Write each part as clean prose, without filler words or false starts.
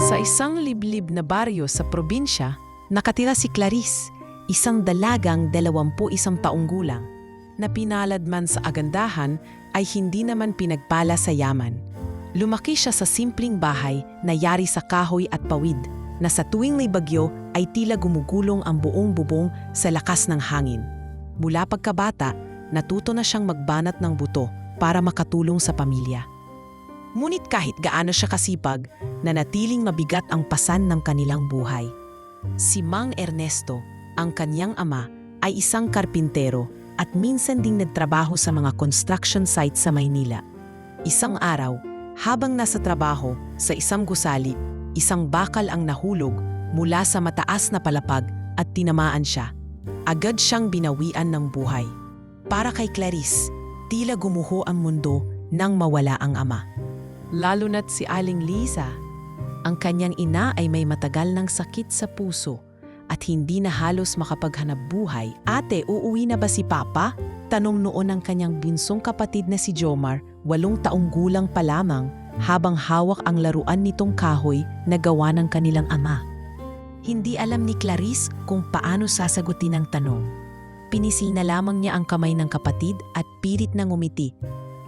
Sa isang liblib na baryo sa probinsya, nakatira si Clarice, isang dalagang 21 taong gulang, na pinalad man sa agandahan ay hindi naman pinagpala sa yaman. Lumaki siya sa simpleng bahay na yari sa kahoy at pawid, na sa tuwing may bagyo ay tila gumugulong ang buong bubong sa lakas ng hangin. Mula pagkabata, natuto na siyang magbanat ng buto para makatulong sa pamilya. Ngunit kahit gaano siya kasipag, nanatiling mabigat ang pasan ng kanilang buhay. Si Mang Ernesto, ang kanyang ama, ay isang karpintero at minsan ding nagtrabaho sa mga construction site sa Maynila. Isang araw, habang nasa trabaho sa isang gusali, isang bakal ang nahulog mula sa mataas na palapag at tinamaan siya. Agad siyang binawian ng buhay. Para kay Clarice, tila gumuho ang mundo nang mawala ang ama. Lalo na't si Aling Liza, ang kanyang ina ay may matagal ng sakit sa puso at hindi na halos makapaghanap buhay. "Ate, uuwi na ba si Papa?" tanong noon ng kanyang bunsong kapatid na si Jomar, 8 taong gulang pa lamang, habang hawak ang laruan nitong kahoy na gawa ng kanilang ama. Hindi alam ni Clarice kung paano sasagutin ang tanong. Pinisina lamang niya ang kamay ng kapatid at pilit na ngumiti,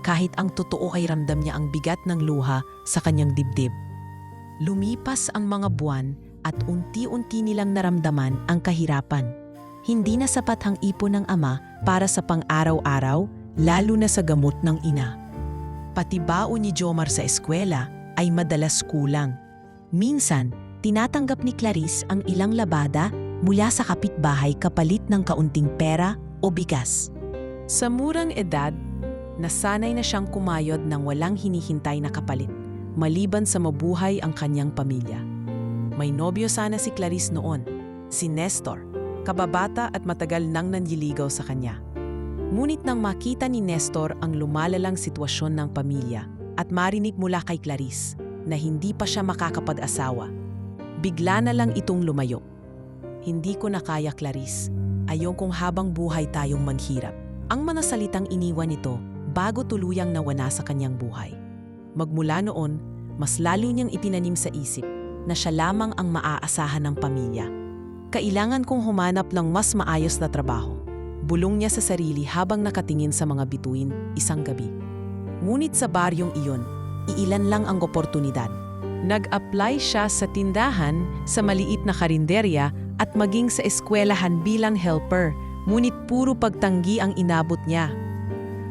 kahit ang totoo ay ramdam niya ang bigat ng luha sa kanyang dibdib. Lumipas ang mga buwan at unti-unti nilang naramdaman ang kahirapan. Hindi na sapat ang ipon ng ama para sa pang-araw-araw, lalo na sa gamot ng ina. Pati baon ni Jomar sa eskwela ay madalas kulang. Minsan, tinatanggap ni Clarice ang ilang labada mula sa kapitbahay kapalit ng kaunting pera o bigas. Sa murang edad, nasanay na siyang kumayod ng walang hinihintay na kapalit, maliban sa mabuhay ang kanyang pamilya. May nobyo sana si Clarice noon, si Nestor, kababata at matagal nang nanliligaw sa kanya. Ngunit nang makita ni Nestor ang lumalalang sitwasyon ng pamilya at marinig mula kay Clarice na hindi pa siya makakapag-asawa, bigla na lang itong lumayo. "Hindi ko na kaya, Clarice. Ayokong habang buhay tayong maghirap." Ang mga salitang iniwan nito bago tuluyang nawala sa kanyang buhay. Magmula noon, mas lalo niyang itinanim sa isip na siya lamang ang maaasahan ng pamilya. "Kailangan kong humanap ng mas maayos na trabaho," bulong niya sa sarili habang nakatingin sa mga bituin isang gabi. Ngunit sa baryong iyon, iilan lang ang oportunidad. Nag-apply siya sa tindahan, sa maliit na karinderya at maging sa eskwelahan bilang helper, ngunit puro pagtanggi ang inabot niya.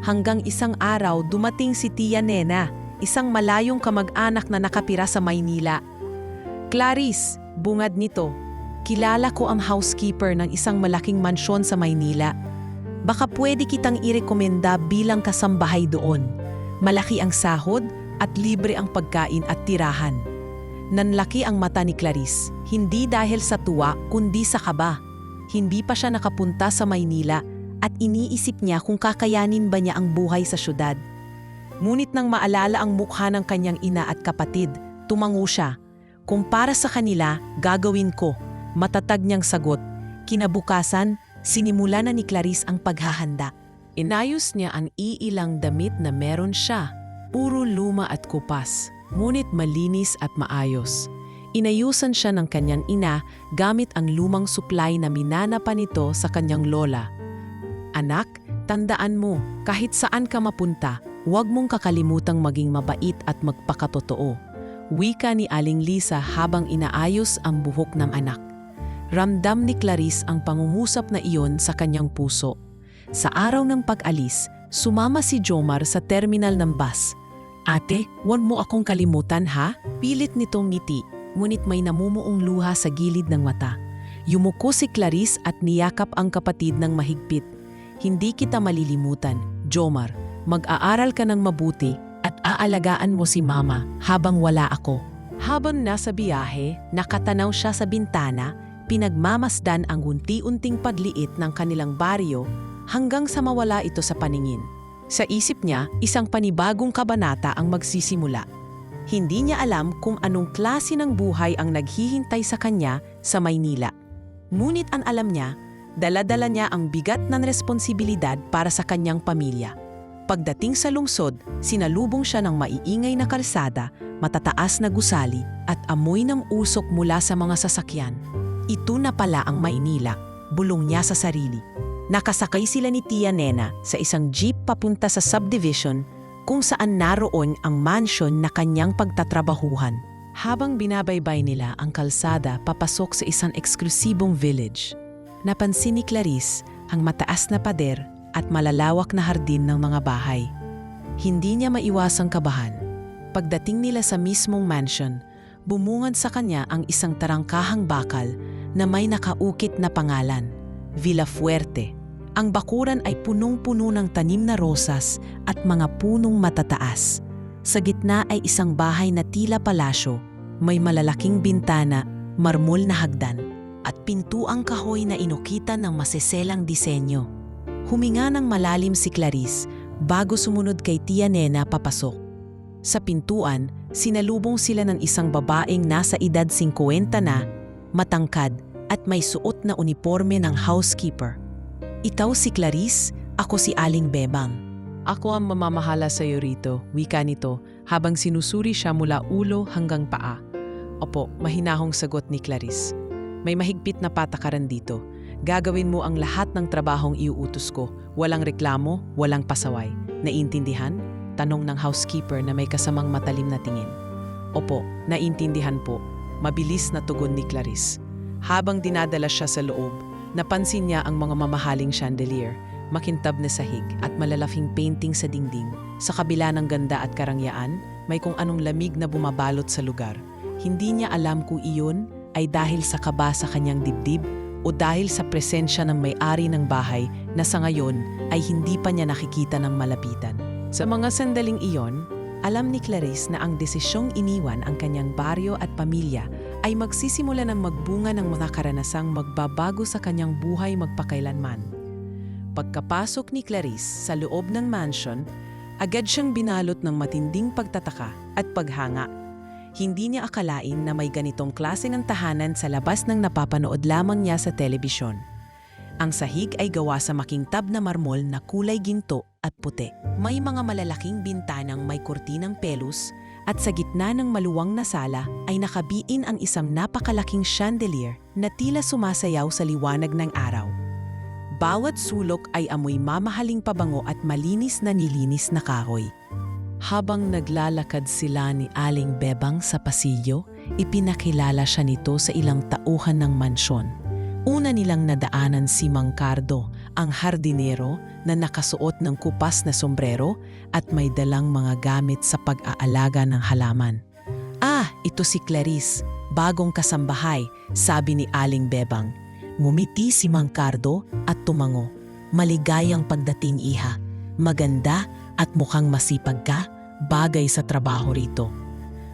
Hanggang isang araw dumating si Tia Nena, isang malayong kamag-anak na nakapira sa Maynila. "Clarice," bungad nito, "kilala ko ang housekeeper ng isang malaking mansyon sa Maynila. Baka pwede kitang irekomenda bilang kasambahay doon. Malaki ang sahod at libre ang pagkain at tirahan." Nanlaki ang mata ni Clarice, hindi dahil sa tuwa kundi sa kaba. Hindi pa siya nakapunta sa Maynila at iniisip niya kung kakayanin ba niya ang buhay sa syudad. Ngunit nang maalala ang mukha ng kanyang ina at kapatid, tumango siya. "Kung para sa kanila, gagawin ko," matatag niyang sagot. Kinabukasan, sinimula na ni Clarice ang paghahanda. Inayos niya ang iilang damit na meron siya, puro luma at kupas, ngunit malinis at maayos. Inayusan siya ng kanyang ina gamit ang lumang supply na minana pa nito sa kanyang lola. "Anak, tandaan mo, kahit saan ka mapunta, huwag mong kakalimutang maging mabait at magpakatotoo," wika ni Aling Liza habang inaayos ang buhok ng anak. Ramdam ni Clarice ang pangungusap na iyon sa kanyang puso. Sa araw ng pag-alis, sumama si Jomar sa terminal ng bus. "Ate, huwag mo akong kalimutan ha?" Pilit nitong ngiti, ngunit may namumuong luha sa gilid ng mata. Yumuko si Clarice at niyakap ang kapatid ng mahigpit. "Hindi kita malilimutan, Jomar. Mag-aaral ka ng mabuti at aalagaan mo si Mama habang wala ako." Habang nasa biyahe, nakatanaw siya sa bintana, pinagmamasdan ang unti-unting pagliit ng kanilang baryo hanggang sa mawala ito sa paningin. Sa isip niya, isang panibagong kabanata ang magsisimula. Hindi niya alam kung anong klase ng buhay ang naghihintay sa kanya sa Maynila. Ngunit ang alam niya, dala-dala niya ang bigat ng responsibilidad para sa kanyang pamilya. Pagdating sa lungsod, sinalubong siya ng maiingay na kalsada, matataas na gusali at amoy ng usok mula sa mga sasakyan. Ito na pala ang Maynila, bulong niya sa sarili. Nakasakay sila ni Tia Nena sa isang jeep papunta sa subdivision kung saan naroon ang mansion na kanyang pagtatrabahuhan. Habang binabaybay nila ang kalsada papasok sa isang eksklusibong village, napansin ni Clarice ang mataas na pader at malalawak na hardin ng mga bahay. Hindi niya maiwasang kabahan. Pagdating nila sa mismong mansion, bumungad sa kanya ang isang tarangkahang bakal na may nakaukit na pangalan, Villa Fuerte. Ang bakuran ay punong-puno ng tanim na rosas at mga punong matataas. Sa gitna ay isang bahay na tila palasyo, may malalaking bintana, marmol na hagdan, at pintuang kahoy na inukitan ng maseselang disenyo. Huminga ng malalim si Clarice bago sumunod kay Tia Nena papasok. Sa pintuan, sinalubong sila ng isang babaeng nasa edad 50 na, matangkad at may suot na uniforme ng housekeeper. Ikaw si Clarice, ako si Aling Bebang. Ako ang mamamahala sa iyo rito, wika nito, habang sinusuri siya mula ulo hanggang paa. Opo, mahinahong sagot ni Clarice. May mahigpit na patakaran dito. Gagawin mo ang lahat ng trabahong iuutos ko. Walang reklamo, walang pasaway. Naiintindihan? Tanong ng housekeeper na may kasamang matalim na tingin. Opo, naiintindihan po. Mabilis na tugon ni Clarice. Habang dinadala siya sa loob, napansin niya ang mga mamahaling chandelier, makintab na sahig at malalafing painting sa dingding. Sa kabila ng ganda at karangyaan, may kung anong lamig na bumabalot sa lugar. Hindi niya alam kung iyon ay dahil sa kaba sa kanyang dibdib o dahil sa presensya ng may-ari ng bahay na sa ngayon ay hindi pa niya nakikita ng malapitan. Sa mga sandaling iyon, alam ni Clarice na ang desisyong iniwan ang kanyang baryo at pamilya ay magsisimula ng magbunga ng mga karanasang magbabago sa kanyang buhay magpakailanman. Pagkapasok ni Clarice sa loob ng mansion, agad siyang binalot ng matinding pagtataka at paghanga. Hindi niya akalain na may ganitong klase ng tahanan sa labas ng napapanood lamang niya sa telebisyon. Ang sahig ay gawa sa makintab na marmol na kulay ginto at puti. May mga malalaking bintanang may kurtinang pelus at sa gitna ng maluwang na sala ay nakabiin ang isang napakalaking chandelier na tila sumasayaw sa liwanag ng araw. Bawat sulok ay amoy mamahaling pabango at malinis na nilinis na kahoy. Habang naglalakad sila ni Aling Bebang sa pasilyo, ipinakilala siya nito sa ilang tauhan ng mansyon. Una nilang nadaanan si Mang Cardo, ang hardinero na nakasuot ng kupas na sombrero at may dalang mga gamit sa pag-aalaga ng halaman. "Ah, ito si Clarice, bagong kasambahay," sabi ni Aling Bebang. Ngumiti si Mang Cardo at tumango. "Maligayang pagdating, iha. Maganda at mukhang masipag ka, bagay sa trabaho rito."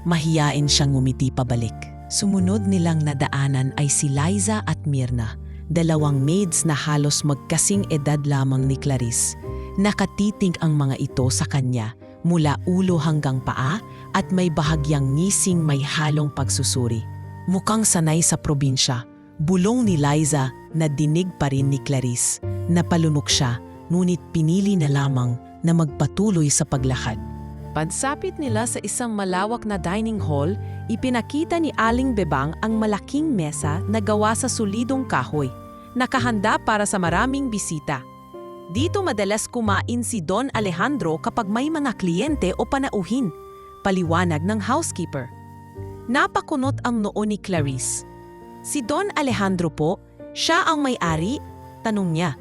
Mahiyain siyang ngumiti pabalik. Sumunod nilang nadaanan ay si Liza at Mirna, dalawang maids na halos magkasing edad lamang ni Clarice. Nakatitig ang mga ito sa kanya mula ulo hanggang paa at may bahagyang ngising may halong pagsusuri. Mukhang sanay sa probinsya, bulong ni Liza na dinig pa rin ni Clarice. Napalunok siya, ngunit pinili na lamang na magpatuloy sa paglakad. Pagsapit nila sa isang malawak na dining hall, ipinakita ni Aling Bebang ang malaking mesa na gawa sa solidong kahoy, nakahanda para sa maraming bisita. Dito madalas kumain si Don Alejandro kapag may mga kliyente o panauhin, paliwanag ng housekeeper. Napakunot ang noo ni Clarice. "Si Don Alejandro po, siya ang may-ari?" tanong niya.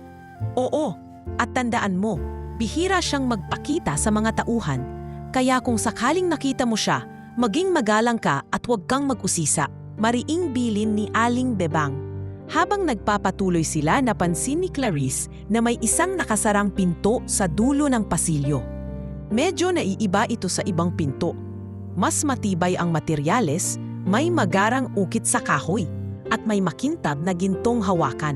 "Oo, at tandaan mo, bihira siyang magpakita sa mga tauhan. Kaya kung sakaling nakita mo siya, maging magalang ka at huwag kang mag-usisa," mariing bilin ni Aling Bebang. Habang nagpapatuloy sila, napansin ni Clarice na may isang nakasarang pinto sa dulo ng pasilyo. Medyo naiiba ito sa ibang pinto. Mas matibay ang materyales, may magarang ukit sa kahoy, at may makintab na gintong hawakan.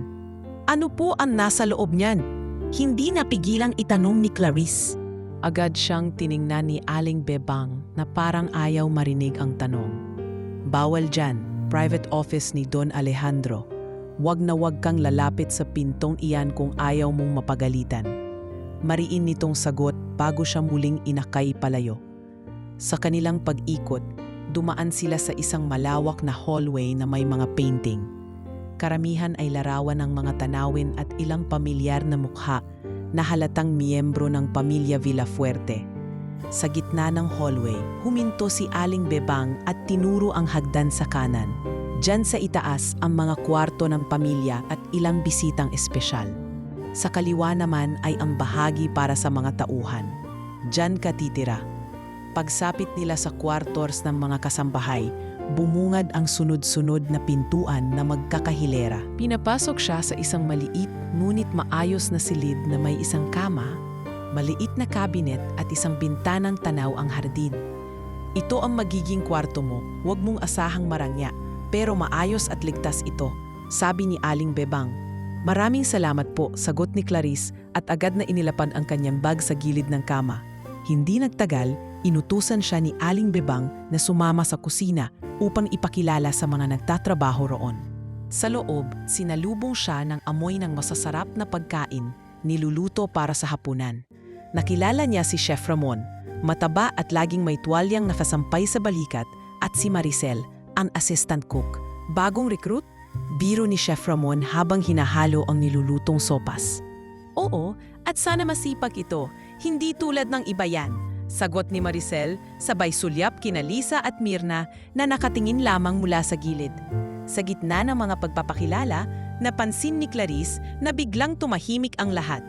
"Ano po ang nasa loob niyan?" Hindi napigilang itanong ni Clarice. Agad siyang tiningnan ni Aling Bebang na parang ayaw marinig ang tanong. "Bawal dyan, private office ni Don Alejandro. Wag na wag kang lalapit sa pintong iyan kung ayaw mong mapagalitan." mariin nitong sagot bago siya muling inakay palayo. Sa kanilang pag-ikot, dumaan sila sa isang malawak na hallway na may mga painting. Karamihan ay larawan ng mga tanawin at ilang pamilyar na mukha na halatang miyembro ng pamilya Villafuerte. Sa gitna ng hallway, huminto si Aling Bebang at tinuro ang hagdan sa kanan. Diyan sa itaas ang mga kwarto ng pamilya at ilang bisitang espesyal. Sa kaliwa naman ay ang bahagi para sa mga tauhan. Diyan ka titira. Pagsapit nila sa kwartors ng mga kasambahay, bumungad ang sunod-sunod na pintuan na magkakahilera. Pinapasok siya sa isang maliit ngunit maayos na silid na may isang kama, maliit na kabinet at isang bintanang tanaw ang hardin. Ito ang magiging kwarto mo, huwag mong asahang marangya, pero maayos at ligtas ito, sabi ni Aling Bebang. Maraming salamat po, sagot ni Clarice at agad na inilapad ang kanyang bag sa gilid ng kama. Hindi nagtagal, inutusan siya ni Aling Bebang na sumama sa kusina upang ipakilala sa mga nagtatrabaho roon. Sa loob, sinalubong siya ng amoy ng masasarap na pagkain, niluluto para sa hapunan. Nakilala niya si Chef Ramon, mataba at laging may tuwalyang nakasampay sa balikat, at si Maricel, ang assistant cook. Bagong recruit? Biro ni Chef Ramon habang hinahalo ang nilulutong sopas. Oo, at sana masipag ito. Hindi tulad ng iba yan, sagot ni Maricel, sabay sulyap kina Lisa at Mirna na nakatingin lamang mula sa gilid. Sa gitna ng mga pagpapakilala, napansin ni Clarice na biglang tumahimik ang lahat.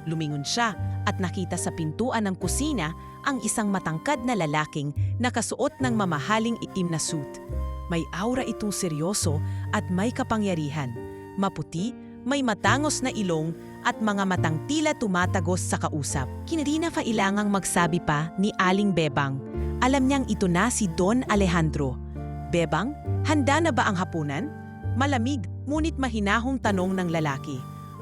Lumingon siya at nakita sa pintuan ng kusina ang isang matangkad na lalaking nakasuot ng mamahaling itim na suit. May aura itong seryoso at may kapangyarihan. Maputi, may matangos na ilong at mga matang tila tumatagos sa kausap. Hindi na kailangang magsabi pa ni Aling Bebang. Alam niyang ito na si Don Alejandro. Bebang, handa na ba ang hapunan? Malamig, ngunit mahinahong tanong ng lalaki.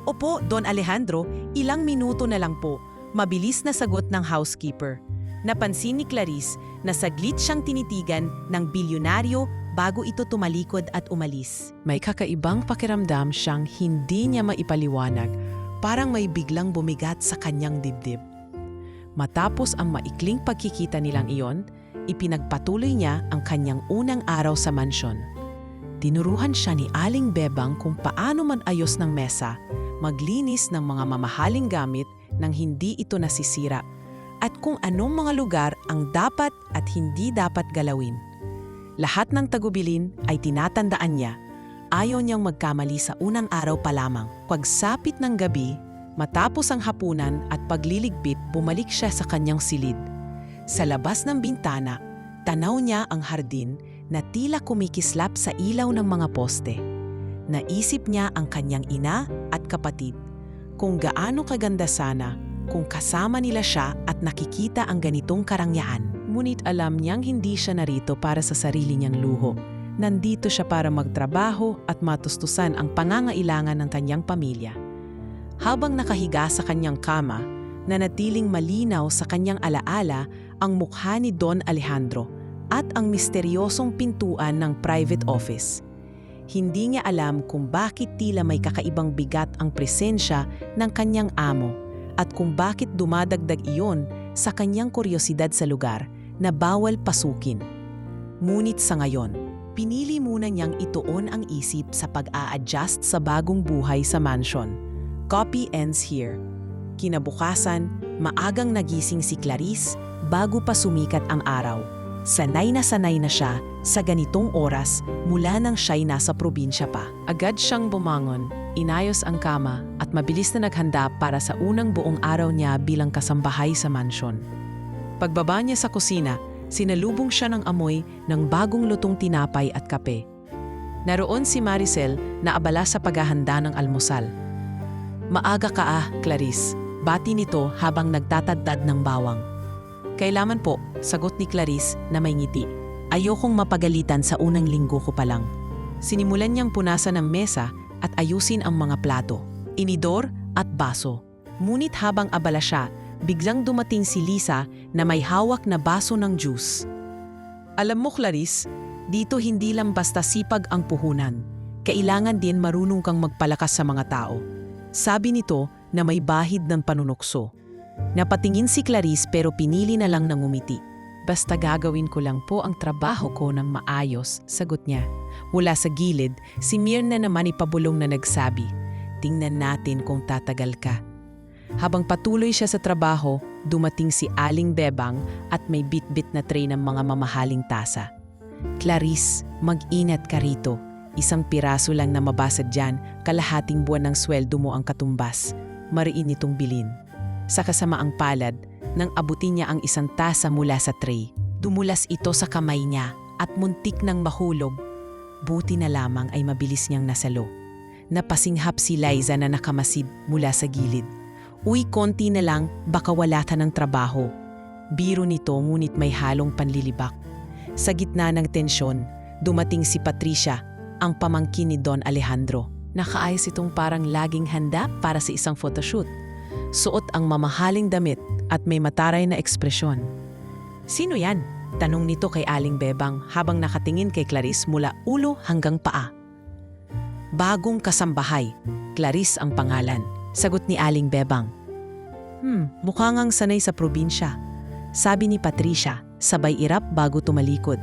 Opo, Don Alejandro, ilang minuto na lang po. Mabilis na sagot ng housekeeper. Napansin ni Clarice na saglit siyang tinitigan ng bilyonaryo bago ito tumalikod at umalis. May kakaibang pakiramdam siyang hindi niya maipaliwanag, parang may biglang bumigat sa kanyang dibdib. Matapos ang maikling pagkikita nilang iyon, ipinagpatuloy niya ang kanyang unang araw sa mansyon. Tinuruhan siya ni Aling Bebang kung paano man ayos ng mesa, maglinis ng mga mamahaling gamit nang hindi ito nasisira, at kung anong mga lugar ang dapat at hindi dapat galawin. Lahat ng tagubilin ay tinatandaan niya. Ayaw niyang magkamali sa unang araw pa lamang. Pagsapit ng gabi, matapos ang hapunan at pagliligpit, bumalik siya sa kanyang silid. Sa labas ng bintana, tanaw niya ang hardin na tila kumikislap sa ilaw ng mga poste. Naisip niya ang kanyang ina at kapatid. Kung gaano kaganda sana kung kasama nila siya at nakikita ang ganitong karangyaan. Ngunit alam niyang hindi siya narito para sa sarili niyang luho. Nandito siya para magtrabaho at matustusan ang pangangailangan ng kanyang pamilya. Habang nakahiga sa kanyang kama, nanatiling malinaw sa kanyang alaala ang mukha ni Don Alejandro at ang misteryosong pintuan ng private office. Hindi niya alam kung bakit tila may kakaibang bigat ang presensya ng kanyang amo at kung bakit dumadagdag iyon sa kanyang kuryosidad sa lugar na bawal pasukin. Ngunit sa ngayon, pinili muna niyang ituon ang isip sa pag-a-adjust sa bagong buhay sa mansion. Copy ends here. Kinabukasan, maagang nagising si Clarice bago pa sumikat ang araw. Sanay na siya sa ganitong oras mula nang siya'y nasa probinsya pa. Agad siyang bumangon, inayos ang kama at mabilis na naghanda para sa unang buong araw niya bilang kasambahay sa mansyon. Pagbaba niya sa kusina, sinalubong siya ng amoy ng bagong lutong tinapay at kape. Naroon si Maricel na abala sa paghahanda ng almusal. Maaga ka Clarice, bati nito habang nagtatadtad ng bawang. Kailangan po, sagot ni Clarice na may ngiti. Ayokong mapagalitan sa unang linggo ko pa lang. Sinimulan niyang punasan ang mesa at ayusin ang mga plato, inidor at baso. Ngunit habang abala siya, biglang dumating si Lisa na may hawak na baso ng juice. Alam mo Clarice, dito hindi lang basta sipag ang puhunan. Kailangan din marunong kang magpalakas sa mga tao. Sabi nito na may bahid ng panunukso. Napatingin si Clarice pero pinili na lang ng ngumiti. Basta gagawin ko lang po ang trabaho ko ng maayos, sagot niya. Mula sa gilid, si Mirna naman ipabulong na nagsabi, tingnan natin kung tatagal ka. Habang patuloy siya sa trabaho, dumating si Aling Bebang at may bit-bit na tray ng mga mamahaling tasa. Clarice, mag-ingat ka rito. Isang piraso lang na mabasag dyan, kalahating buwan ng sweldo mo ang katumbas. Mariin itong bilin. Sa kasamaang palad, nang abutin niya ang isang tasa mula sa tray, dumulas ito sa kamay niya at muntik nang mahulog. Buti na lamang ay mabilis niyang nasalo. Napasinghap si Liza na nakamasid mula sa gilid. Uy, konti na lang, baka wala ka ng trabaho. Biro nito ngunit may halong panlilibak. Sa gitna ng tensyon, dumating si Patricia, ang pamangkin ni Don Alejandro. Nakaayos itong parang laging handa para sa isang photoshoot. Suot ang mamahaling damit at may mataray na ekspresyon. Sino yan? Tanong nito kay Aling Bebang habang nakatingin kay Clarice mula ulo hanggang paa. Bagong kasambahay, Clarice ang pangalan, sagot ni Aling Bebang. Mukha ngang sanay sa probinsya, sabi ni Patricia, sabay irap bago tumalikod.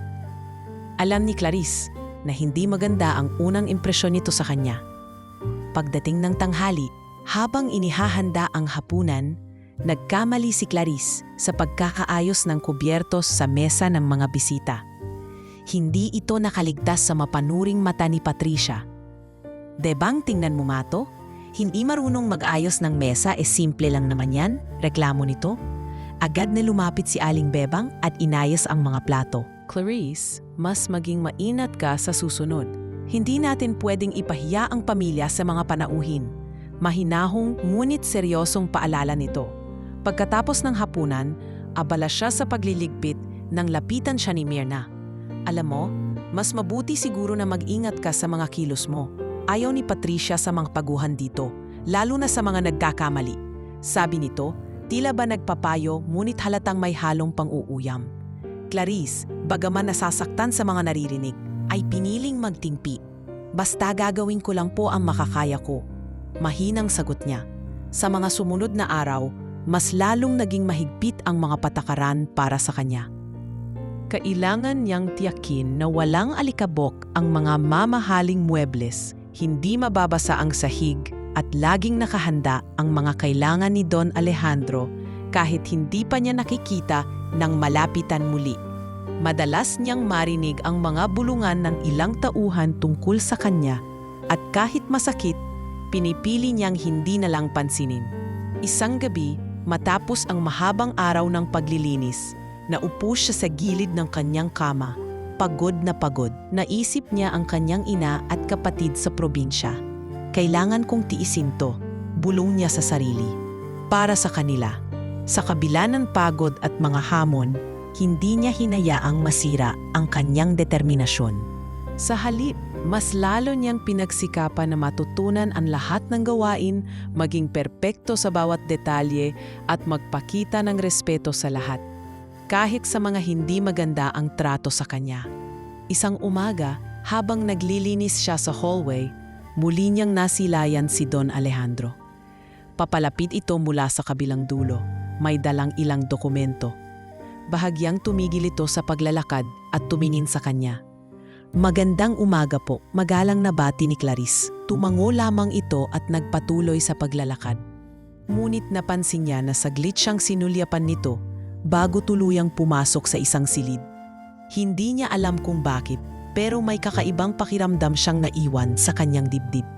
Alam ni Clarice na hindi maganda ang unang impresyon nito sa kanya. Pagdating ng tanghali, habang inihahanda ang hapunan, nagkamali si Clarice sa pagkakaayos ng kubyertos sa mesa ng mga bisita. Hindi ito nakaligtas sa mapanuring mata ni Patricia. Debang, tingnan mo mato? Hindi marunong mag-ayos ng mesa, simple lang naman yan, reklamo nito. Agad na lumapit si Aling Bebang at inayos ang mga plato. Clarice, mas maging mainat ka sa susunod. Hindi natin pwedeng ipahiya ang pamilya sa mga panauhin. Mahinahong ngunit seryosong paalala nito. Pagkatapos ng hapunan, abala siya sa pagliligpit nang lapitan siya ni Mirna. Alam mo, mas mabuti siguro na mag-ingat ka sa mga kilos mo. Ayaw ni Patricia sa mga paguhan dito, lalo na sa mga nagkakamali. Sabi nito, tila ba nagpapayo ngunit halatang may halong pang-uuyam. Clarice, bagaman nasasaktan sa mga naririnig, ay piniling magtingpi. Basta gagawin ko lang po ang makakaya ko. Mahinang sagot niya. Sa mga sumunod na araw, mas lalong naging mahigpit ang mga patakaran para sa kanya. Kailangan niyang tiyakin na walang alikabok ang mga mamahaling muebles, hindi mababasa ang sahig at laging nakahanda ang mga kailangan ni Don Alejandro kahit hindi pa niya nakikita nang malapitan muli. Madalas niyang marinig ang mga bulungan ng ilang tauhan tungkol sa kanya at kahit masakit, pinipili niyang hindi na lang pansinin. Isang gabi, matapos ang mahabang araw ng paglilinis, naupo siya sa gilid ng kanyang kama. Pagod na pagod, naisip niya ang kanyang ina at kapatid sa probinsya. Kailangan kong tiisin to, bulong niya sa sarili. Para sa kanila, sa kabila ng pagod at mga hamon, hindi niya hinayaang masira ang kanyang determinasyon. Sa halip, mas lalo niyang pinagsikapan na matutunan ang lahat ng gawain, maging perpekto sa bawat detalye at magpakita ng respeto sa lahat. Kahit sa mga hindi maganda ang trato sa kanya. Isang umaga, habang naglilinis siya sa hallway, muli niyang nasilayan si Don Alejandro. Papalapit ito mula sa kabilang dulo, may dalang ilang dokumento. Bahagyang tumigil ito sa paglalakad at tumingin sa kanya. Magandang umaga po, magalang na bati ni Clarice. Tumango lamang ito at nagpatuloy sa paglalakad. Ngunit napansin niya na saglit siyang sinulyapan nito bago tuluyang pumasok sa isang silid. Hindi niya alam kung bakit, pero may kakaibang pakiramdam siyang naiwan sa kanyang dibdib.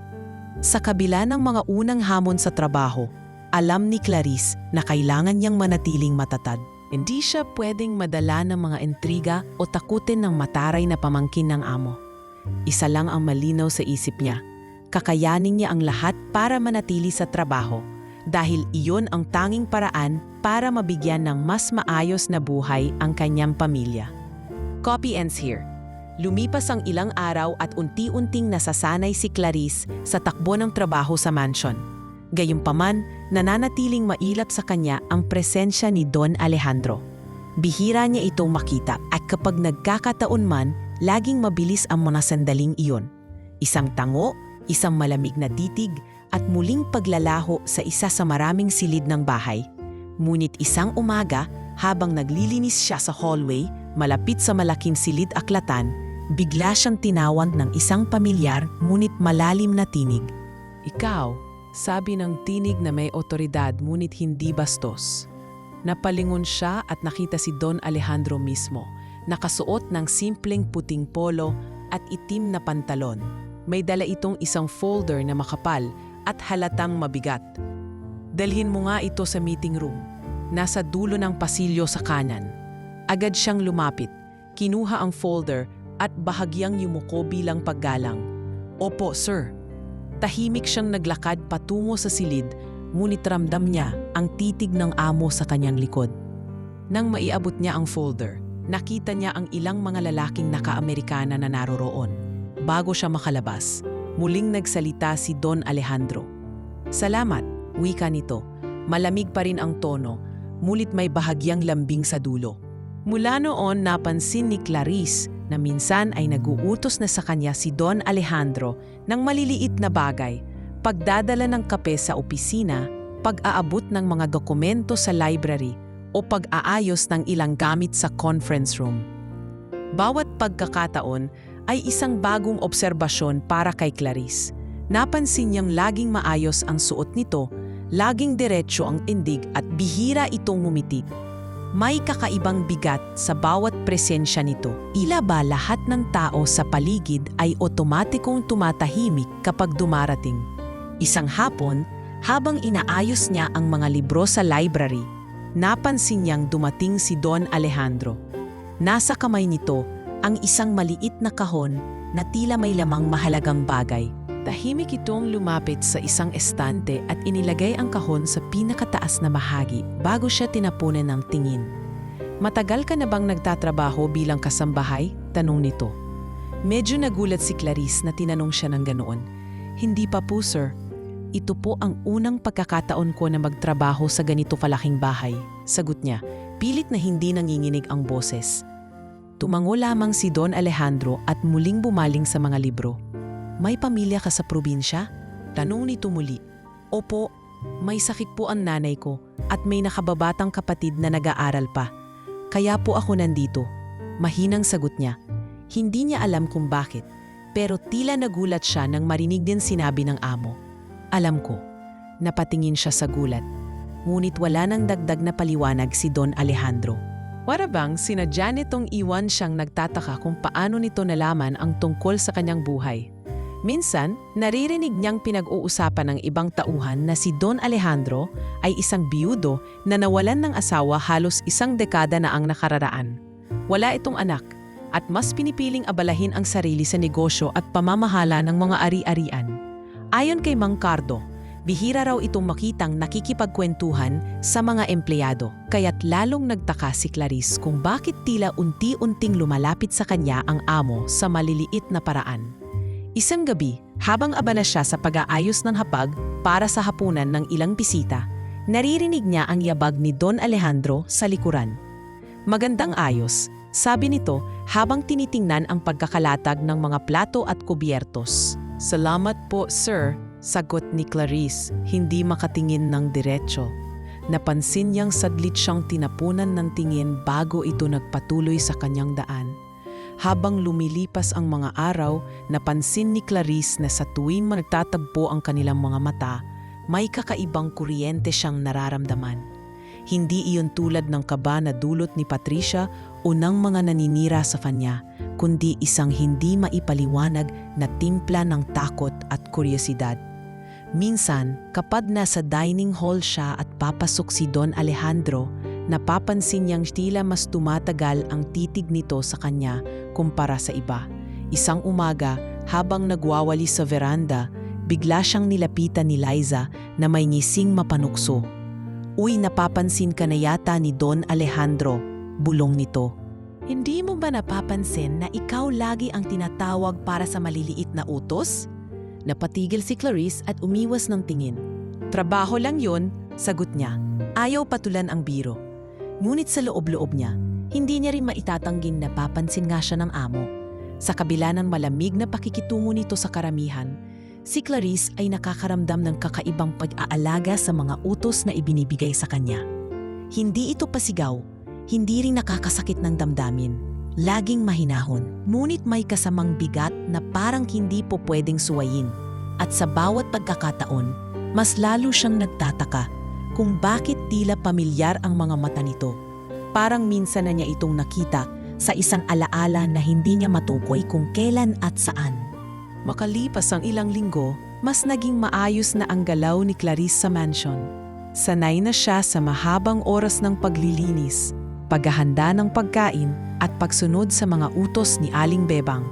Sa kabila ng mga unang hamon sa trabaho, alam ni Clarice na kailangan niyang manatiling matatag. Hindi siya pwedeng madala ng mga intriga o takutin ng mataray na pamangkin ng amo. Isa lang ang malinaw sa isip niya. Kakayanin niya ang lahat para manatili sa trabaho dahil iyon ang tanging paraan para mabigyan ng mas maayos na buhay ang kanyang pamilya. Copy ends here. Lumipas ang ilang araw at unti-unting nasasanay si Clarice sa takbo ng trabaho sa mansion. Gayunpaman, nananatiling mailap sa kanya ang presensya ni Don Alejandro. Bihira niya itong makita at kapag nagkakataon man, laging mabilis ang mga sandaling iyon. Isang tango, isang malamig na titig at muling paglalaho sa isa sa maraming silid ng bahay. Ngunit isang umaga, habang naglilinis siya sa hallway, malapit sa malaking silid aklatan, bigla siyang tinawag ng isang pamilyar ngunit malalim na tinig. "Ikaw," sabi ng tinig na may otoridad ngunit hindi bastos. Napalingon siya at nakita si Don Alejandro mismo, nakasuot ng simpleng puting polo at itim na pantalon. May dala itong isang folder na makapal at halatang mabigat. "Dalhin mo nga ito sa meeting room. Nasa dulo ng pasilyo sa kanan." Agad siyang lumapit, kinuha ang folder at bahagyang yumuko bilang paggalang. "Opo, sir." Tahimik siyang naglakad patungo sa silid, ngunit ramdam niya ang titig ng amo sa kanyang likod. Nang maiabot niya ang folder, nakita niya ang ilang mga lalaking naka-Amerikana na naroroon. Bago siya makalabas, muling nagsalita si Don Alejandro. "Salamat," wika nito. Malamig pa rin ang tono, ngunit may bahagyang lambing sa dulo. Mula noon napansin ni Clarice na minsan ay naguutos na sa kanya si Don Alejandro ng maliliit na bagay, pagdadala ng kape sa opisina, pag-aabot ng mga dokumento sa library o pag-aayos ng ilang gamit sa conference room. Bawat pagkakataon ay isang bagong obserbasyon para kay Clarice. Napansin niyang laging maayos ang suot nito, laging diretsyo ang indig at bihira itong ngumiti. May kakaibang bigat sa bawat presensya nito. Ila ba lahat ng tao sa paligid ay otomatikong tumatahimik kapag dumarating? Isang hapon, habang inaayos niya ang mga libro sa library, napansin niyang dumating si Don Alejandro. Nasa kamay nito ang isang maliit na kahon na tila may lamang mahalagang bagay. Tahimik itong lumapit sa isang estante at inilagay ang kahon sa pinakataas na bahagi bago siya tinapunan ng tingin. "Matagal ka na bang nagtatrabaho bilang kasambahay?" tanong nito. Medyo nagulat si Clarice na tinanong siya ng ganoon. "Hindi pa po, sir. Ito po ang unang pagkakataon ko na magtrabaho sa ganito kalaking bahay," sagot niya, pilit na hindi nanginginig ang boses. Tumango lamang si Don Alejandro at muling bumaling sa mga libro. "May pamilya ka sa probinsya?" tanong nito muli. "Opo, may sakit po ang nanay ko at may nakababatang kapatid na nag-aaral pa. Kaya po ako nandito." Mahinang sagot niya. Hindi niya alam kung bakit, pero tila nagulat siya nang marinig din sinabi ng amo. "Alam ko." Napatingin siya sa gulat. Ngunit wala nang dagdag na paliwanag si Don Alejandro. Warabang sinadya nitong iwan siyang nagtataka kung paano nito nalaman ang tungkol sa kanyang buhay. Minsan, naririnig niyang pinag-uusapan ng ibang tauhan na si Don Alejandro ay isang biyudo na nawalan ng asawa halos isang dekada na ang nakararaan. Wala itong anak at mas pinipiling abalahin ang sarili sa negosyo at pamamahala ng mga ari-arian. Ayon kay Mang Cardo, bihira raw itong makitang nakikipagkwentuhan sa mga empleyado, kaya't lalong nagtaka si Clarice kung bakit tila unti-unting lumalapit sa kanya ang amo sa maliliit na paraan. Isang gabi, habang abala siya sa pag-aayos ng hapag para sa hapunan ng ilang bisita, naririnig niya ang yabag ni Don Alejandro sa likuran. "Magandang ayos," sabi nito habang tinitingnan ang pagkakalatag ng mga plato at kubyertos. "Salamat po, sir," sagot ni Clarice, hindi makatingin ng diretso. Napansin niyang saglit siyang tinapunan ng tingin bago ito nagpatuloy sa kanyang daan. Habang lumilipas ang mga araw, napansin ni Clarice na sa tuwing magtatagpo ang kanilang mga mata, may kakaibang kuryente siyang nararamdaman. Hindi iyon tulad ng kaba na dulot ni Patricia o ng mga naninira sa kanya, kundi isang hindi maipaliwanag na timpla ng takot at kuryosidad. Minsan, kapag nasa dining hall siya at papasok si Don Alejandro, napapansin niyang tila mas tumatagal ang titig nito sa kanya kumpara sa iba. Isang umaga, habang nagwawali sa veranda, bigla siyang nilapitan ni Liza na may ngising mapanukso. "Uy, napapansin ka na yata ni Don Alejandro," bulong nito. "Hindi mo ba napapansin na ikaw lagi ang tinatawag para sa maliliit na utos?" Napatigil si Clarice at umiwas ng tingin. "Trabaho lang yun," sagot niya. Ayaw patulan ang biro. Ngunit sa loob-loob niya, hindi niya rin maitatangging napapansin nga siya ng amo. Sa kabila ng malamig na pakikitungo nito sa karamihan, si Clarice ay nakakaramdam ng kakaibang pag-aalaga sa mga utos na ibinibigay sa kanya. Hindi ito pasigaw, hindi rin nakakasakit ng damdamin. Laging mahinahon, ngunit may kasamang bigat na parang hindi po pwedeng suwayin. At sa bawat pagkakataon, mas lalo siyang nagtataka kung bakit tila pamilyar ang mga mata nito. Parang minsan na niya itong nakita sa isang alaala na hindi niya matukoy kung kailan at saan. Makalipas ang ilang linggo, mas naging maayos na ang galaw ni Clarice sa mansion. Sanay na siya sa mahabang oras ng paglilinis, paghahanda ng pagkain at pagsunod sa mga utos ni Aling Bebang.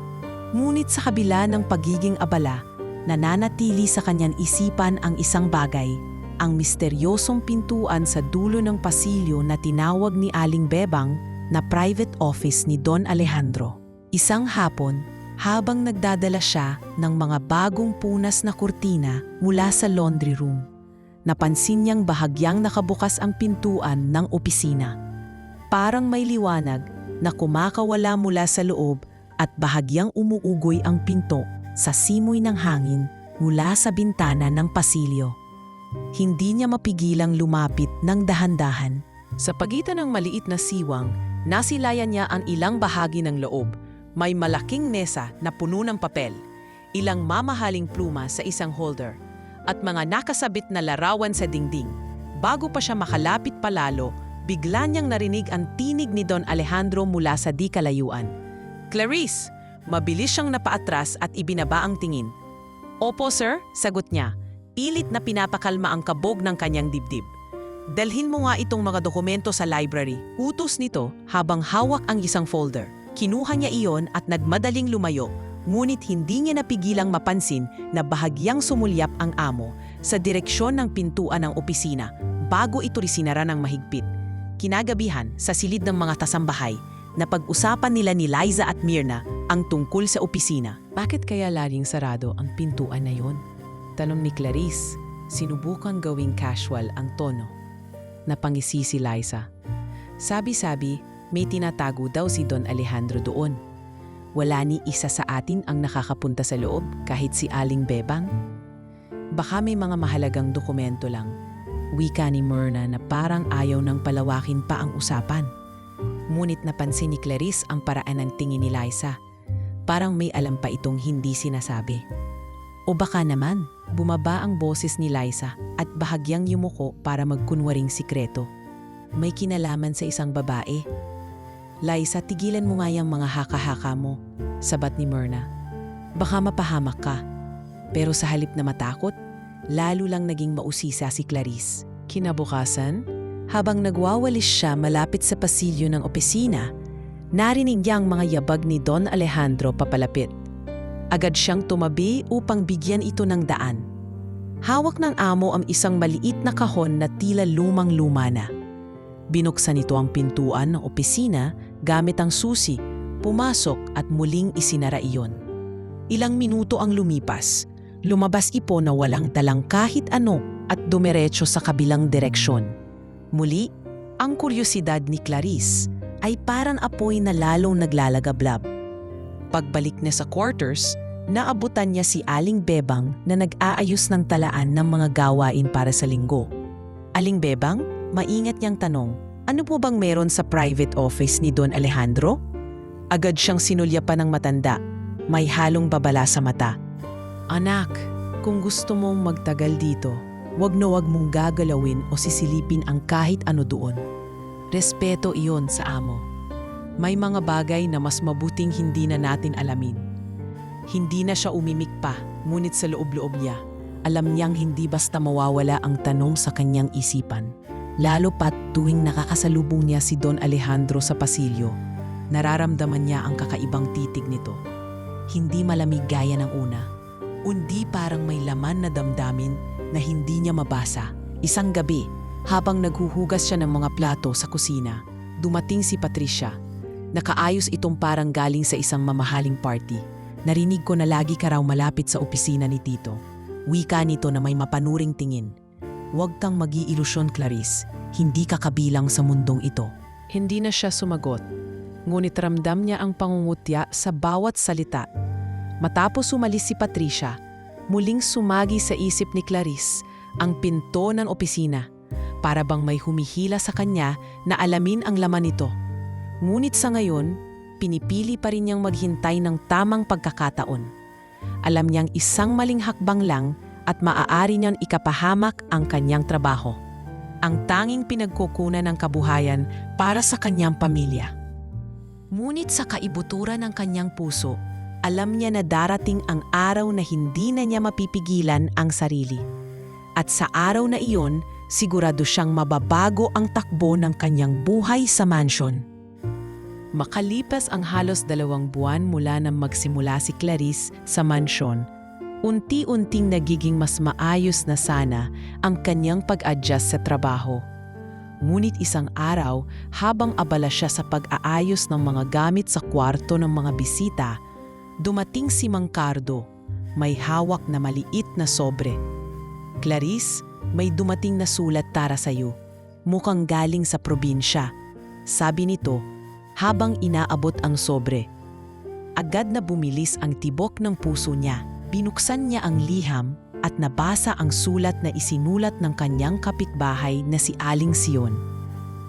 Ngunit sa kabila ng pagiging abala, nananatili sa kanyang isipan ang isang bagay, ang misteryosong pintuan sa dulo ng pasilyo na tinawag ni Aling Bebang na private office ni Don Alejandro. Isang hapon, habang nagdadala siya ng mga bagong punas na kurtina mula sa laundry room, napansin niyang bahagyang nakabukas ang pintuan ng opisina. Parang may liwanag na kumakawala mula sa loob at bahagyang umuugoy ang pinto sa simoy ng hangin mula sa bintana ng pasilyo. Hindi niya mapigilang lumapit ng dahan-dahan. Sa pagitan ng maliit na siwang, nasilayan niya ang ilang bahagi ng loob. May malaking mesa na puno ng papel, ilang mamahaling pluma sa isang holder, at mga nakasabit na larawan sa dingding. Bago pa siya makalapit palalo, bigla niyang narinig ang tinig ni Don Alejandro mula sa di kalayuan. "Clarice!" Mabilis siyang napaatras at ibinaba ang tingin. "Opo, sir," sagot niya. Pilit na pinapakalma ang kabog ng kanyang dibdib. "Dalhin mo nga itong mga dokumento sa library." Utos nito habang hawak ang isang folder. Kinuha niya iyon at nagmadaling lumayo, ngunit hindi niya napigilang mapansin na bahagyang sumulyap ang amo sa direksyon ng pintuan ng opisina bago ito risinara ng mahigpit. Kinagabihan, sa silid ng mga tasambahay, napag-usapan nila ni Liza at Myrna ang tungkol sa opisina. Bakit kaya laging sarado ang pintuan na yon? Tanong ni Clarice, sinubukan gawing casual ang tono. Napangisi si Liza. Sabi-sabi, may tinatago daw si Don Alejandro doon. Wala ni isa sa atin ang nakakapunta sa loob kahit si Aling Bebang. Baka may mga mahalagang dokumento lang. Wika ni Myrna na parang ayaw nang palawakin pa ang usapan. Ngunit napansin ni Clarice ang paraan ng tingin ni Liza. Parang may alam pa itong hindi sinasabi. O baka naman, bumaba ang boses ni Liza at bahagyang yumuko para magkunwaring sikreto. May kinalaman sa isang babae. "Liza, tigilan mo nga yung mga haka-haka mo," sabat ni Myrna. "Baka mapahamak ka." Pero sa halip na matakot, lalo lang naging mausisa si Clarice. Kinabukasan, habang nagwawalis siya malapit sa pasilyo ng opisina, narinig niya ang mga yabag ni Don Alejandro papalapit. Agad siyang tumabi upang bigyan ito ng daan. Hawak ng amo ang isang maliit na kahon na tila lumang-luma na. Binuksan ito ang pintuan ng opisina gamit ang susi, pumasok at muling isinara iyon. Ilang minuto ang lumipas. Lumabas ipo na walang talang kahit ano at dumiretso sa kabilang direksyon. Muli, ang kuryosidad ni Clarice ay parang apoy na lalong naglalagablab. Pagbalik niya sa quarters, naabutan niya si Aling Bebang na nag-aayos ng talaan ng mga gawain para sa linggo. "Aling Bebang?" Maingat niyang tanong, "Ano po bang meron sa private office ni Don Alejandro?" Agad siyang sinulyapan ng matanda, may halong babala sa mata. "Anak, kung gusto mong magtagal dito, wag na wag mong gagalawin o sisilipin ang kahit ano doon. Respeto iyon sa amo. May mga bagay na mas mabuting hindi na natin alamin." Hindi na siya umimik pa, ngunit sa loob-loob niya, alam niyang hindi basta mawawala ang tanong sa kanyang isipan. Lalo pat tuwing nakakasalubong niya si Don Alejandro sa pasilyo, nararamdaman niya ang kakaibang titig nito. Hindi malamig gaya ng una, undi parang may laman na damdamin na hindi niya mabasa. Isang gabi, habang naghuhugas siya ng mga plato sa kusina, dumating si Patricia. Nakaayos itong parang galing sa isang mamahaling party. "Narinig ko na lagi ka raw malapit sa opisina ni Tito." Wika nito na may mapanuring tingin. "Huwag kang mag-iilusyon, Clarice. Hindi ka kabilang sa mundong ito." Hindi na siya sumagot. Ngunit ramdam niya ang pangungutya sa bawat salita. Matapos umalis si Patricia, muling sumagi sa isip ni Clarice ang pinto ng opisina para bang may humihila sa kanya na alamin ang laman nito. Ngunit sa ngayon, pinipili pa rin niyang maghintay ng tamang pagkakataon. Alam niyang isang maling hakbang lang at maaari niyang ikapahamak ang kanyang trabaho. Ang tanging pinagkukunan ng kabuhayan para sa kanyang pamilya. Ngunit sa kaibuturan ng kanyang puso, alam niya na darating ang araw na hindi na niya mapipigilan ang sarili. At sa araw na iyon, sigurado siyang mababago ang takbo ng kanyang buhay sa mansyon. Makalipas ang halos 2 buwan mula nang magsimula si Clarice sa mansyon, unti-unting nagiging mas maayos na sana ang kanyang pag-adjust sa trabaho. Ngunit isang araw, habang abala siya sa pag-aayos ng mga gamit sa kwarto ng mga bisita, dumating si Mang Cardo, may hawak na maliit na sobre. "Clarice, may dumating na sulat para sa iyo. Mukhang galing sa probinsya," sabi nito habang inaabot ang sobre. Agad na bumilis ang tibok ng puso niya. Binuksan niya ang liham at nabasa ang sulat na isinulat ng kanyang kapitbahay na si Aling Sion.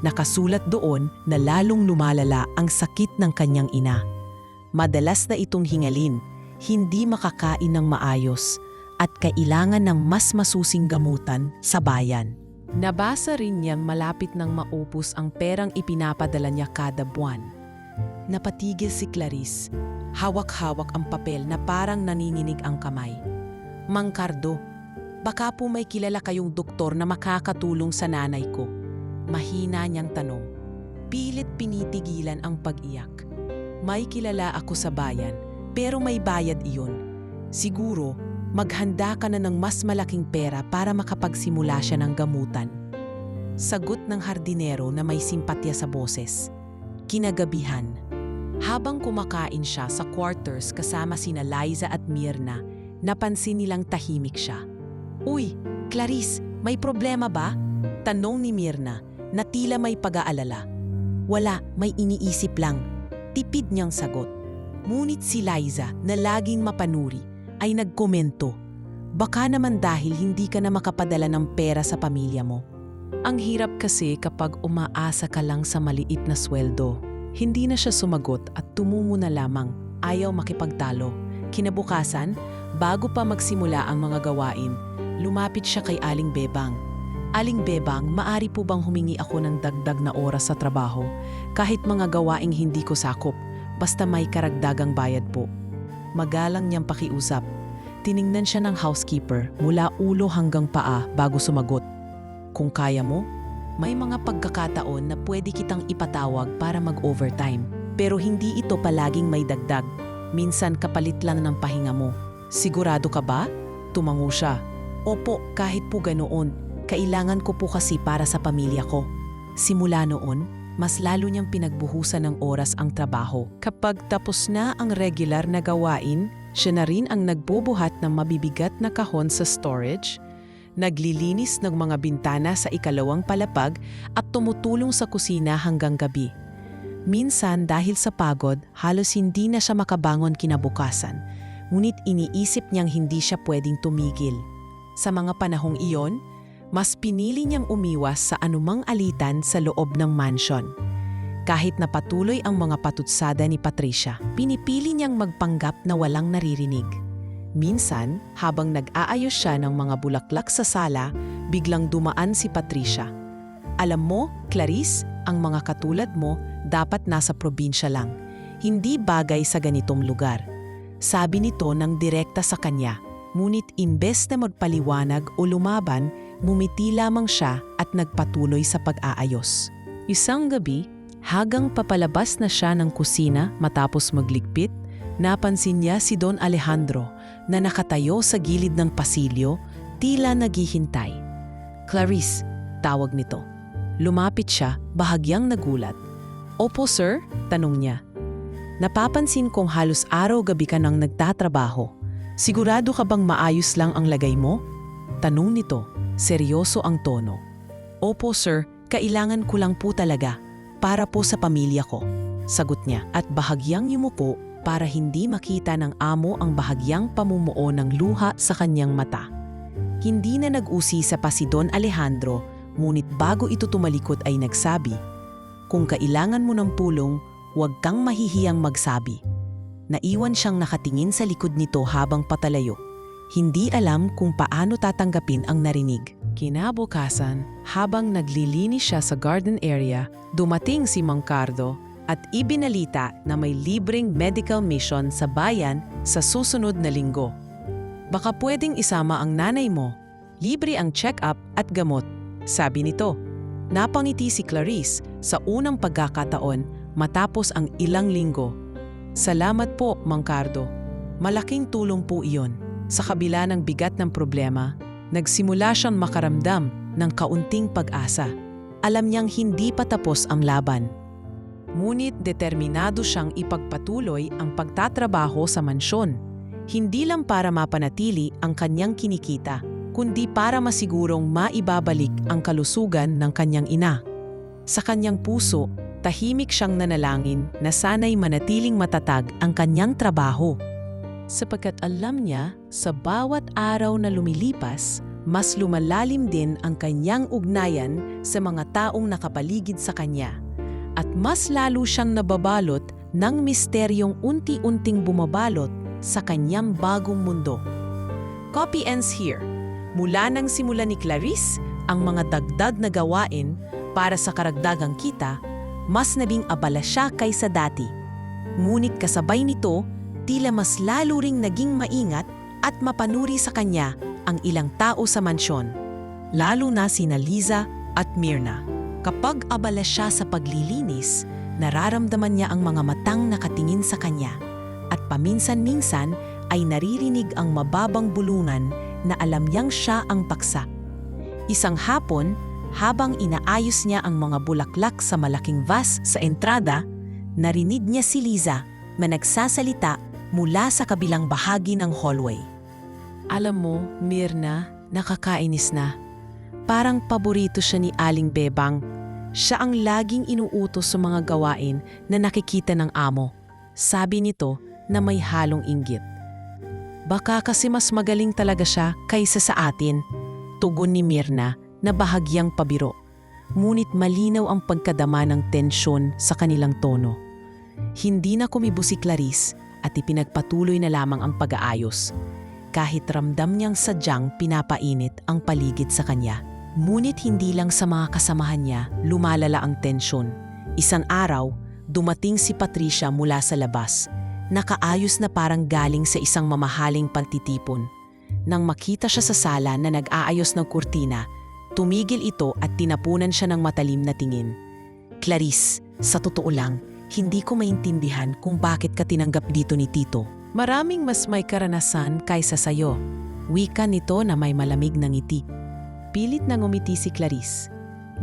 Nakasulat doon na lalong lumalala ang sakit ng kanyang ina. Madalas na itong hingalin, hindi makakain ng maayos, at kailangan ng mas masusing gamutan sa bayan. Nabasa rin niyang malapit nang maupos ang perang ipinapadala niya kada buwan. Napatigil si Clarice. Hawak-hawak ang papel na parang nanginginig ang kamay. "Mang Cardo, baka po may kilala kayong doktor na makakatulong sa nanay ko?" Mahina niyang tanong. Pilit pinitigilan ang pag-iyak. "May kilala ako sa bayan, pero may bayad iyon. Siguro, maghanda ka na ng mas malaking pera para makapagsimula siya ng gamutan." Sagot ng hardinero na may simpatya sa boses. Kinagabihan, habang kumakain siya sa quarters kasama sina Liza at Mirna, napansin nilang tahimik siya. "Uy, Clarice, may problema ba?" tanong ni Mirna na tila may pag-aalala. "Wala, may iniisip lang," tipid niyang sagot. Ngunit si Liza na laging mapanuri ay nagkomento, "Baka naman dahil hindi ka na makapadala ng pera sa pamilya mo." Ang hirap kasi kapag umaasa ka lang sa maliit na sweldo. Hindi na siya sumagot at tumungo na lamang, ayaw makipagtalo. Kinabukasan, bago pa magsimula ang mga gawain, lumapit siya kay Aling Bebang. "Aling Bebang, maari po bang humingi ako ng dagdag na oras sa trabaho? Kahit mga gawaing hindi ko sakop, basta may karagdagang bayad po." Magalang niyang pakiusap. Tiningnan siya ng housekeeper mula ulo hanggang paa bago sumagot. "Kung kaya mo, may mga pagkakataon na pwede kitang ipatawag para mag-overtime. Pero hindi ito palaging may dagdag. Minsan kapalit lang ng pahinga mo. Sigurado ka ba?" Tumango siya. "Opo, kahit po ganoon. Kailangan ko po kasi para sa pamilya ko." Simula noon, mas lalo niyang pinagbuhusan ng oras ang trabaho. Kapag tapos na ang regular na gawain, siya na rin ang nagbubuhat ng mabibigat na kahon sa storage, naglilinis ng mga bintana sa ikalawang palapag at tumutulong sa kusina hanggang gabi. Minsan dahil sa pagod, halos hindi na siya makabangon kinabukasan, ngunit iniisip niyang hindi siya pwedeng tumigil. Sa mga panahong iyon, mas pinili niyang umiwas sa anumang alitan sa loob ng mansyon. Kahit na patuloy ang mga patutsada ni Patricia, pinipili niyang magpanggap na walang naririnig. Minsan, habang nag-aayos siya ng mga bulaklak sa sala, biglang dumaan si Patricia. "Alam mo, Clarice, ang mga katulad mo dapat nasa probinsya lang. Hindi bagay sa ganitong lugar." Sabi nito ng direkta sa kanya, ngunit imbes na magpaliwanag o lumaban, mumiti lamang siya at nagpatuloy sa pag-aayos. Isang gabi, hagang papalabas na siya ng kusina matapos magligpit, napansin niya si Don Alejandro na nakatayo sa gilid ng pasilyo, tila naghihintay. "Clarice," tawag nito. Lumapit siya, bahagyang nagulat. "Opo, sir?" tanong niya. "Napapansin kong halos araw-gabi ka nang nagtatrabaho. Sigurado ka bang maayos lang ang lagay mo?" Tanong nito, seryoso ang tono. "Opo, sir, kailangan ko lang po talaga. Para po sa pamilya ko," sagot niya at bahagyang yumuko para hindi makita ng amo ang bahagyang pamumuo ng luha sa kanyang mata. Hindi na nag-usisa pa si Don Alejandro, Ngunit bago ito tumalikod ay nagsabi, "Kung kailangan mo ng pulong, huwag kang mahihiyang magsabi." Naiwan siyang nakatingin sa likod nito habang patalayo. Hindi alam kung paano tatanggapin ang narinig. Kinabukasan, habang naglilinis siya sa garden area, dumating si Mang Cardo at ibinalita na may libreng medical mission sa bayan sa susunod na linggo. Baka pwedeng isama ang nanay mo. Libre ang check-up at gamot, sabi nito. Napangiti si Clarice sa unang pagkakataon matapos ang ilang linggo. Salamat po, Mang Cardo. Malaking tulong po iyon. Sa kabila ng bigat ng problema, nagsimula siyang makaramdam ng kaunting pag-asa. Alam niyang hindi pa tapos ang laban. Ngunit determinado siyang ipagpatuloy ang pagtatrabaho sa mansyon. Hindi lang para mapanatili ang kanyang kinikita, kundi para masigurong maibabalik ang kalusugan ng kanyang ina. Sa kanyang puso, tahimik siyang nanalangin na sana'y manatiling matatag ang kanyang trabaho. Sapagkat alam niya, sa bawat araw na lumilipas, mas lumalalim din ang kanyang ugnayan sa mga taong nakapaligid sa kanya. At mas lalo siyang nababalot ng misteryong unti-unting bumabalot sa kanyang bagong mundo. Copy ends here. Mula nang simula ni Clarice ang mga dagdag na gawain para sa karagdagang kita, mas nabing abala siya kaysa dati. Ngunit kasabay nito, tila mas lalo ring naging maingat at mapanuri sa kanya ang ilang tao sa mansyon, lalo na sina Liza at Myrna. Kapag abala siya sa paglilinis, nararamdaman niya ang mga matang nakatingin sa kanya at paminsan-minsan ay naririnig ang mababang bulungan na alam niyang siya ang paksa. Isang hapon, habang inaayos niya ang mga bulaklak sa malaking vase sa entrada, narinig niya si Liza na nagsasalita mula sa kabilang bahagi ng hallway. Alam mo, Myrna, nakakainis na. Parang paborito siya ni Aling Bebang. Siya ang laging inuutos sa mga gawain na nakikita ng amo. Sabi nito na may halong inggit. Baka kasi mas magaling talaga siya kaysa sa atin, tugon ni Myrna na bahagyang pabiro. Ngunit malinaw ang pagkadama ng tensyon sa kanilang tono. Hindi na kumibo si Clarice at ipinagpatuloy na lamang ang pag-aayos. Kahit ramdam niyang sadyang pinapainit ang paligid sa kanya. Ngunit hindi lang sa mga kasamahan niya lumalala ang tensyon. Isang araw, dumating si Patricia mula sa labas. Nakaayos na parang galing sa isang mamahaling pagtitipon. Nang makita siya sa sala na nag-aayos ng kurtina, tumigil ito at tinapunan siya ng matalim na tingin. "Clarice, sa totoo lang, hindi ko maintindihan kung bakit ka tinanggap dito ni Tito. Maraming mas may karanasan kaysa sayo." Wika nito na may malamig na ngiti. Pilit na ngumiti si Clarice.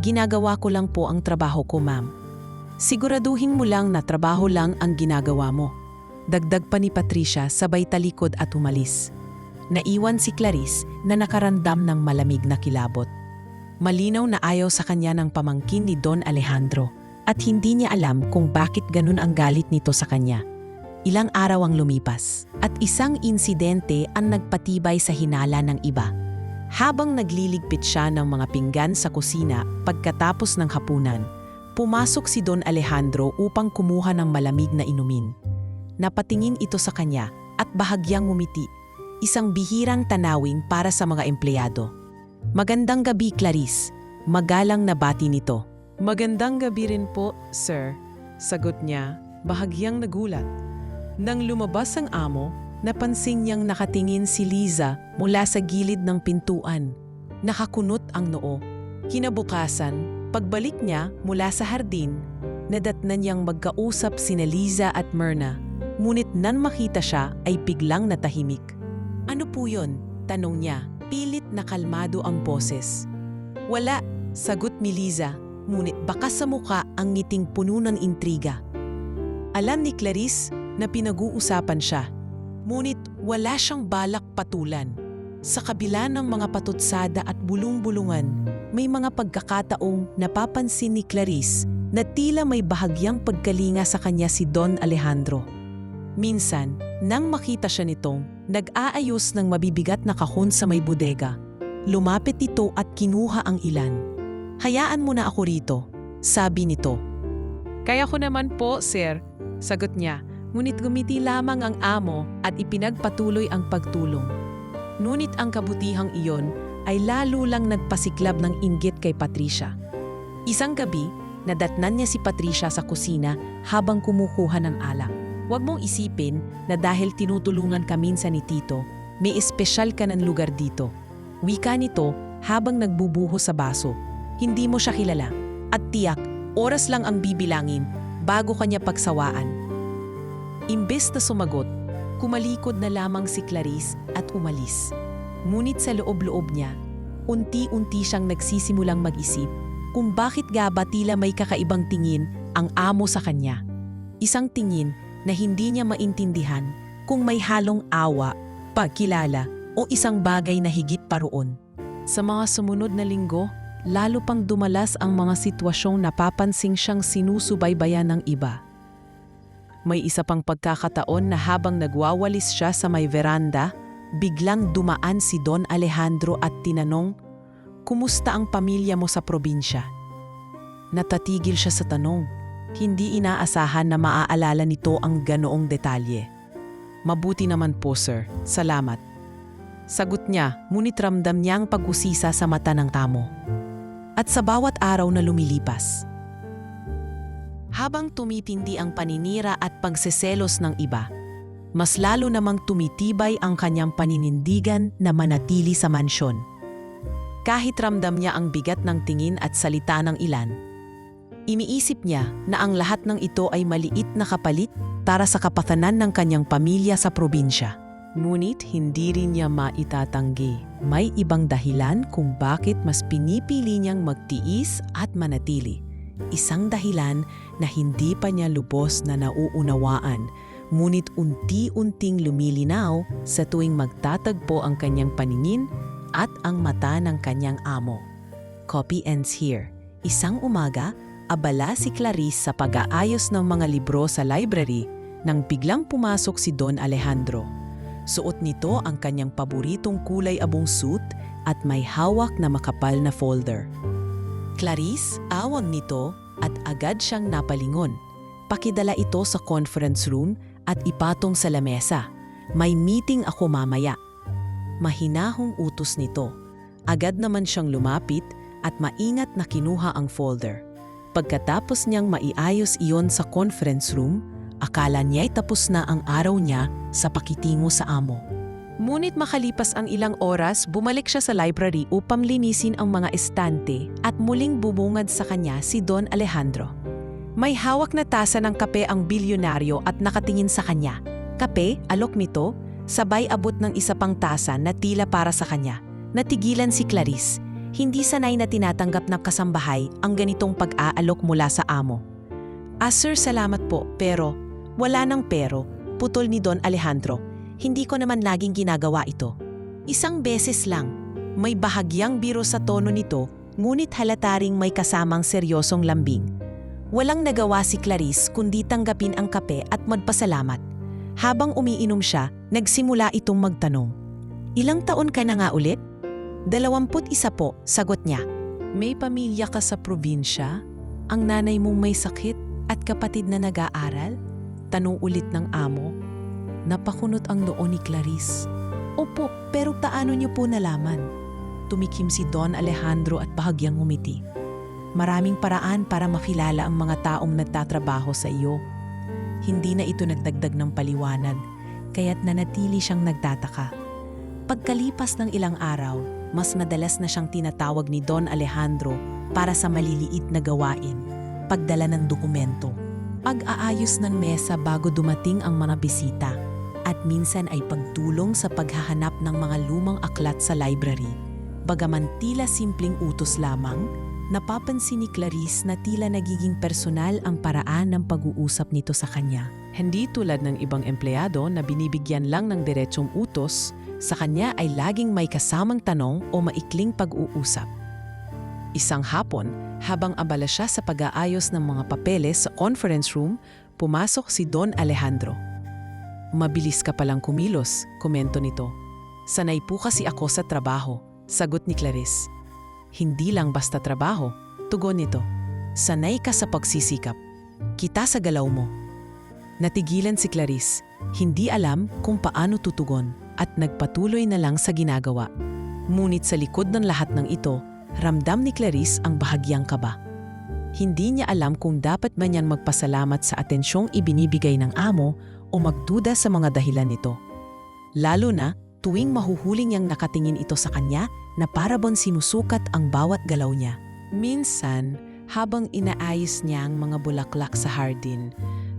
"Ginagawa ko lang po ang trabaho ko, ma'am." "Siguraduhin mo lang na trabaho lang ang ginagawa mo." Dagdag pa ni Patricia sabay talikod at umalis. Naiwan si Clarice na nakarandam ng malamig na kilabot. Malinaw na ayaw sa kanya ng pamangkin ni Don Alejandro at hindi niya alam kung bakit ganun ang galit nito sa kanya. Ilang araw ang lumipas at isang insidente ang nagpatibay sa hinala ng iba. Habang nagliligpit siya ng mga pinggan sa kusina pagkatapos ng hapunan, pumasok si Don Alejandro upang kumuha ng malamig na inumin. Napatingin ito sa kanya at bahagyang ngumiti, isang bihirang tanawin para sa mga empleyado. "Magandang gabi, Clarice," magalang na bati nito. "Magandang gabi rin po, sir," sagot niya, bahagyang nagulat. Nang lumabas ang amo, napansin niyang nakatingin si Liza mula sa gilid ng pintuan. Nakakunot ang noo. Kinabukasan, pagbalik niya mula sa hardin, nadatnan niyang magkausap sina Liza at Myrna. Ngunit nang makita siya ay biglang natahimik. "Ano po yun?" tanong niya. Pilit na kalmado ang boses. "Wala," sagot ni Liza, ngunit baka sa muka ang ngiting puno ng intriga. Alam ni Clarice na pinag-uusapan siya, ngunit wala siyang balak patulan. Sa kabila ng mga patutsada at bulong-bulungan, may mga pagkakataong napapansin ni Clarice na tila may bahagyang pagkalinga sa kanya si Don Alejandro. Minsan, nang makita siya nitong nag-aayos ng mabibigat na kahon sa may bodega, lumapit ito at kinuha ang ilan. Hayaan mo na ako rito, sabi nito. Kaya ko naman po, sir, sagot niya. Ngunit gumiti lamang ang amo at ipinagpatuloy ang pagtulong. Ngunit ang kabutihang iyon ay lalo lang nagpasiklab ng inggit kay Patricia. Isang gabi, nadatnan niya si Patricia sa kusina habang kumukuha ng alak. Huwag mong isipin na dahil tinutulungan ka minsan ni Tito, may espesyal ka ng lugar dito. Wika nito habang nagbubuhos sa baso. Hindi mo siya kilala at tiyak, oras lang ang bibilangin bago kanya pagsawaan. Imbes na sumagot, kumalikod na lamang si Clarice at umalis. Ngunit sa loob-loob niya, unti-unti siyang nagsisimulang mag-isip kung bakit nga ba tila may kakaibang tingin ang amo sa kanya. Isang tingin na hindi niya maintindihan kung may halong awa, pagkilala o isang bagay na higit pa roon. Sa mga sumunod na linggo, lalo pang dumalas ang mga sitwasyong napapansing siyang sinusubaybayan ng iba. May isa pang pagkakataon na habang nagwawalis siya sa may veranda, biglang dumaan si Don Alejandro at tinanong, "Kumusta ang pamilya mo sa probinsya?" Natatigil siya sa tanong. Hindi inaasahan na maaalala nito ang ganoong detalye. "Mabuti naman po, sir. Salamat." Sagot niya, ngunit ramdam niya ang pag-usisa sa mata ng tamo. At sa bawat araw na lumilipas, habang tumitindi ang paninira at pagseselos ng iba, mas lalo namang tumitibay ang kanyang paninindigan na manatili sa mansyon. Kahit ramdam niya ang bigat ng tingin at salita ng ilan, iniisip niya na ang lahat ng ito ay maliit na kapalit para sa kapatanan ng kanyang pamilya sa probinsya. Ngunit hindi rin niya maitatanggi. May ibang dahilan kung bakit mas pinipili niyang magtiis at manatili. Isang dahilan na hindi pa niya lubos na nauunawaan, ngunit unti-unting lumilinaw sa tuwing magtatagpo ang kanyang paningin at ang mata ng kanyang amo. Copy ends here. Isang umaga, abala si Clarice sa pag-aayos ng mga libro sa library nang biglang pumasok si Don Alejandro. Suot nito ang kanyang paboritong kulay abong suit at may hawak na makapal na folder. Clarice, awag nito at agad siyang napalingon. Pakidala ito sa conference room at ipatong sa lamesa. May meeting ako mamaya. Mahinahong utos nito. Agad naman siyang lumapit at maingat na kinuha ang folder. Pagkatapos niyang maiayos iyon sa conference room, akala niya'y tapos na ang araw niya sa pakitingo sa amo. Ngunit makalipas ang ilang oras, bumalik siya sa library upang linisin ang mga estante at muling bumungad sa kanya si Don Alejandro. May hawak na tasa ng kape ang bilyonaryo at nakatingin sa kanya. Kape, alok nito, sabay abot ng isa pang tasa na tila para sa kanya. Natigilan si Clarice. Hindi sanay na tinatanggap ng kasambahay ang ganitong pag-aalok mula sa amo. Sir, salamat po, pero wala nang pero, putol ni Don Alejandro. Hindi ko naman laging ginagawa ito. Isang beses lang. May bahagyang biro sa tono nito, ngunit halata ring may kasamang seryosong lambing. Walang nagawa si Clarice kundi tanggapin ang kape at magpasalamat. Habang umiinom siya, nagsimula itong magtanong. "Ilang taon ka na nga ulit?" 21 po, sagot niya. "May pamilya ka sa probinsya? Ang nanay mong may sakit at kapatid na nag-aaral?" Tanong ulit ng amo. Napakunot ang noo ni Clarice. "Opo, pero paano niyo po nalaman?" Tumikim si Don Alejandro at bahagyang ngumiti. "Maraming paraan para makilala ang mga taong nagtatrabaho sa iyo." Hindi na ito nagdagdag ng paliwanag, kaya't nanatili siyang nagtataka. Pagkalipas ng ilang araw, mas madalas na siyang tinatawag ni Don Alejandro para sa maliliit na gawain, pagdala ng dokumento, pag-aayos ng mesa bago dumating ang mga bisita, at minsan ay pagtulong sa paghahanap ng mga lumang aklat sa library. Bagaman tila simpleng utos lamang, napapansin ni Clarice na tila nagiging personal ang paraan ng pag-uusap nito sa kanya. Hindi tulad ng ibang empleyado na binibigyan lang ng diretsong utos, sa kanya ay laging may kasamang tanong o maikling pag-uusap. Isang hapon, habang abala siya sa pag-aayos ng mga papeles sa conference room, pumasok si Don Alejandro. "Mabilis ka palang kumilos," komento nito. "Sanay po kasi ako sa trabaho," sagot ni Clarice. "Hindi lang basta trabaho, Tugon nito, sanay ka sa pagsisikap. Kita sa galaw mo. Natigilan si Clarice, hindi alam kung paano tutugon at nagpatuloy na lang sa ginagawa. Ngunit sa likod ng lahat ng ito, ramdam ni Clarice ang bahagyang kaba. Hindi niya alam kung dapat ba niyan magpasalamat sa atensyong ibinibigay ng amo o magduda sa mga dahilan nito. Lalo na tuwing mahuhuling niyang nakatingin ito sa kanya na para bang sinusukat ang bawat galaw niya. Minsan, habang inaayos niya ang mga bulaklak sa hardin,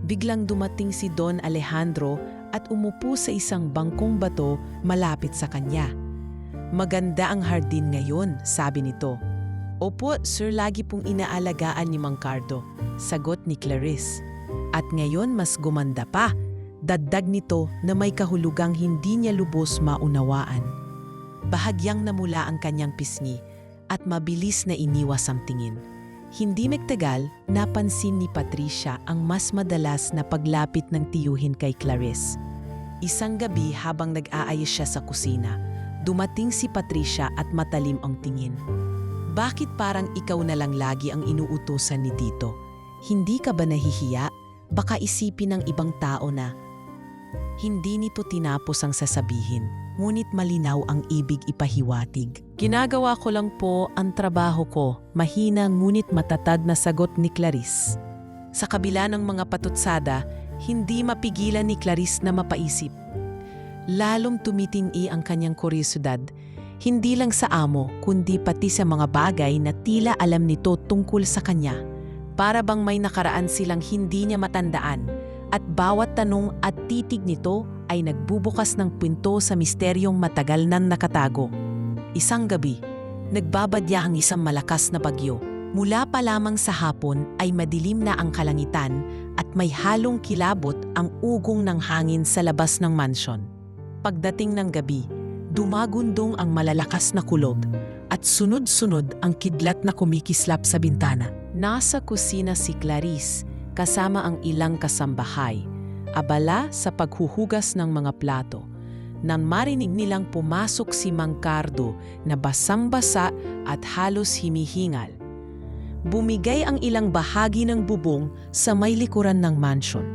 biglang dumating si Don Alejandro at umupo sa isang bangkong bato malapit sa kanya. Maganda ang hardin ngayon, sabi nito. Opo, sir, lagi pong inaalagaan ni Mang Cardo, sagot ni Clarice. At ngayon mas gumanda pa. Dagdag nito na may kahulugang hindi niya lubos maunawaan. Bahagyang namula ang kanyang pisngi at mabilis na iniwas ang tingin. Hindi magtagal, napansin ni Patricia ang mas madalas na paglapit ng tiyuhin kay Clarice. Isang gabi habang nag-aayos siya sa kusina, dumating si Patricia at matalim ang tingin. Bakit parang ikaw na lang lagi ang inuutusan ni Tito? Hindi ka ba nahihiya? Baka isipin ng ibang tao na. Hindi nito tinapos ang sasabihin, ngunit malinaw ang ibig ipahiwatig. Ginagawa ko lang po ang trabaho ko, mahina ngunit matatag na sagot ni Clarice. Sa kabila ng mga patutsada, hindi mapigilan ni Clarice na mapaisip. Lalong tumiting-i ang kanyang kuryosidad, hindi lang sa amo kundi pati sa mga bagay na tila alam nito tungkol sa kanya. Para bang may nakaraan silang hindi niya matandaan at bawat tanong at titig nito ay nagbubukas ng pinto sa misteryong matagal nang nakatago. Isang gabi, nagbabadya ang isang malakas na bagyo. Mula pa lamang sa hapon ay madilim na ang kalangitan at may halong kilabot ang ugong ng hangin sa labas ng mansyon. Pagdating ng gabi, dumagundong ang malalakas na kulob at sunod-sunod ang kidlat na kumikislap sa bintana. Nasa kusina si Clarice kasama ang ilang kasambahay, abala sa paghuhugas ng mga plato. Nang marinig nilang pumasok si Mang Cardo na basang-basa at halos himihingal. Bumigay ang ilang bahagi ng bubong sa may likuran ng mansion.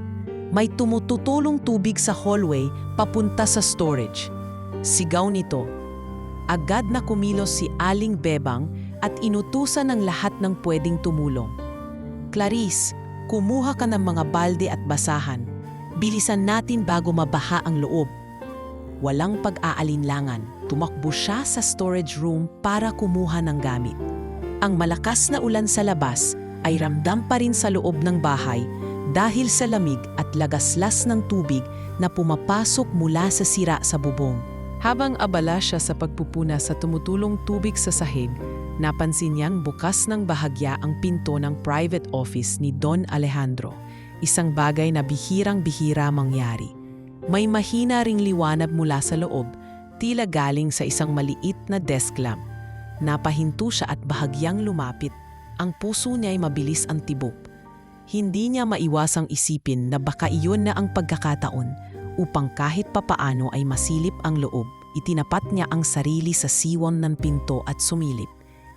May tumututulong tubig sa hallway papunta sa storage. Sigaw nito. Agad na kumilos si Aling Bebang at inutusan ng lahat ng pwedeng tumulong. Clarice, kumuha ka ng mga balde at basahan. Bilisan natin bago mabaha ang loob. Walang pag-aalinlangan, tumakbo siya sa storage room para kumuha ng gamit. Ang malakas na ulan sa labas ay ramdam pa rin sa loob ng bahay dahil sa lamig at lagaslas ng tubig na pumapasok mula sa sira sa bubong. Habang abala siya sa pagpupuna sa tumutulong tubig sa sahig, napansin niyang bukas ng bahagya ang pinto ng private office ni Don Alejandro, isang bagay na bihirang-bihira mangyari. May mahina ring liwanag mula sa loob, tila galing sa isang maliit na desk lamp. Napahinto siya at bahagyang lumapit. Ang puso niya ay mabilis ang tibok. Hindi niya maiwasang isipin na baka iyon na ang pagkakataon upang kahit papaano ay masilip ang loob. Itinapat niya ang sarili sa siwon ng pinto at sumilip.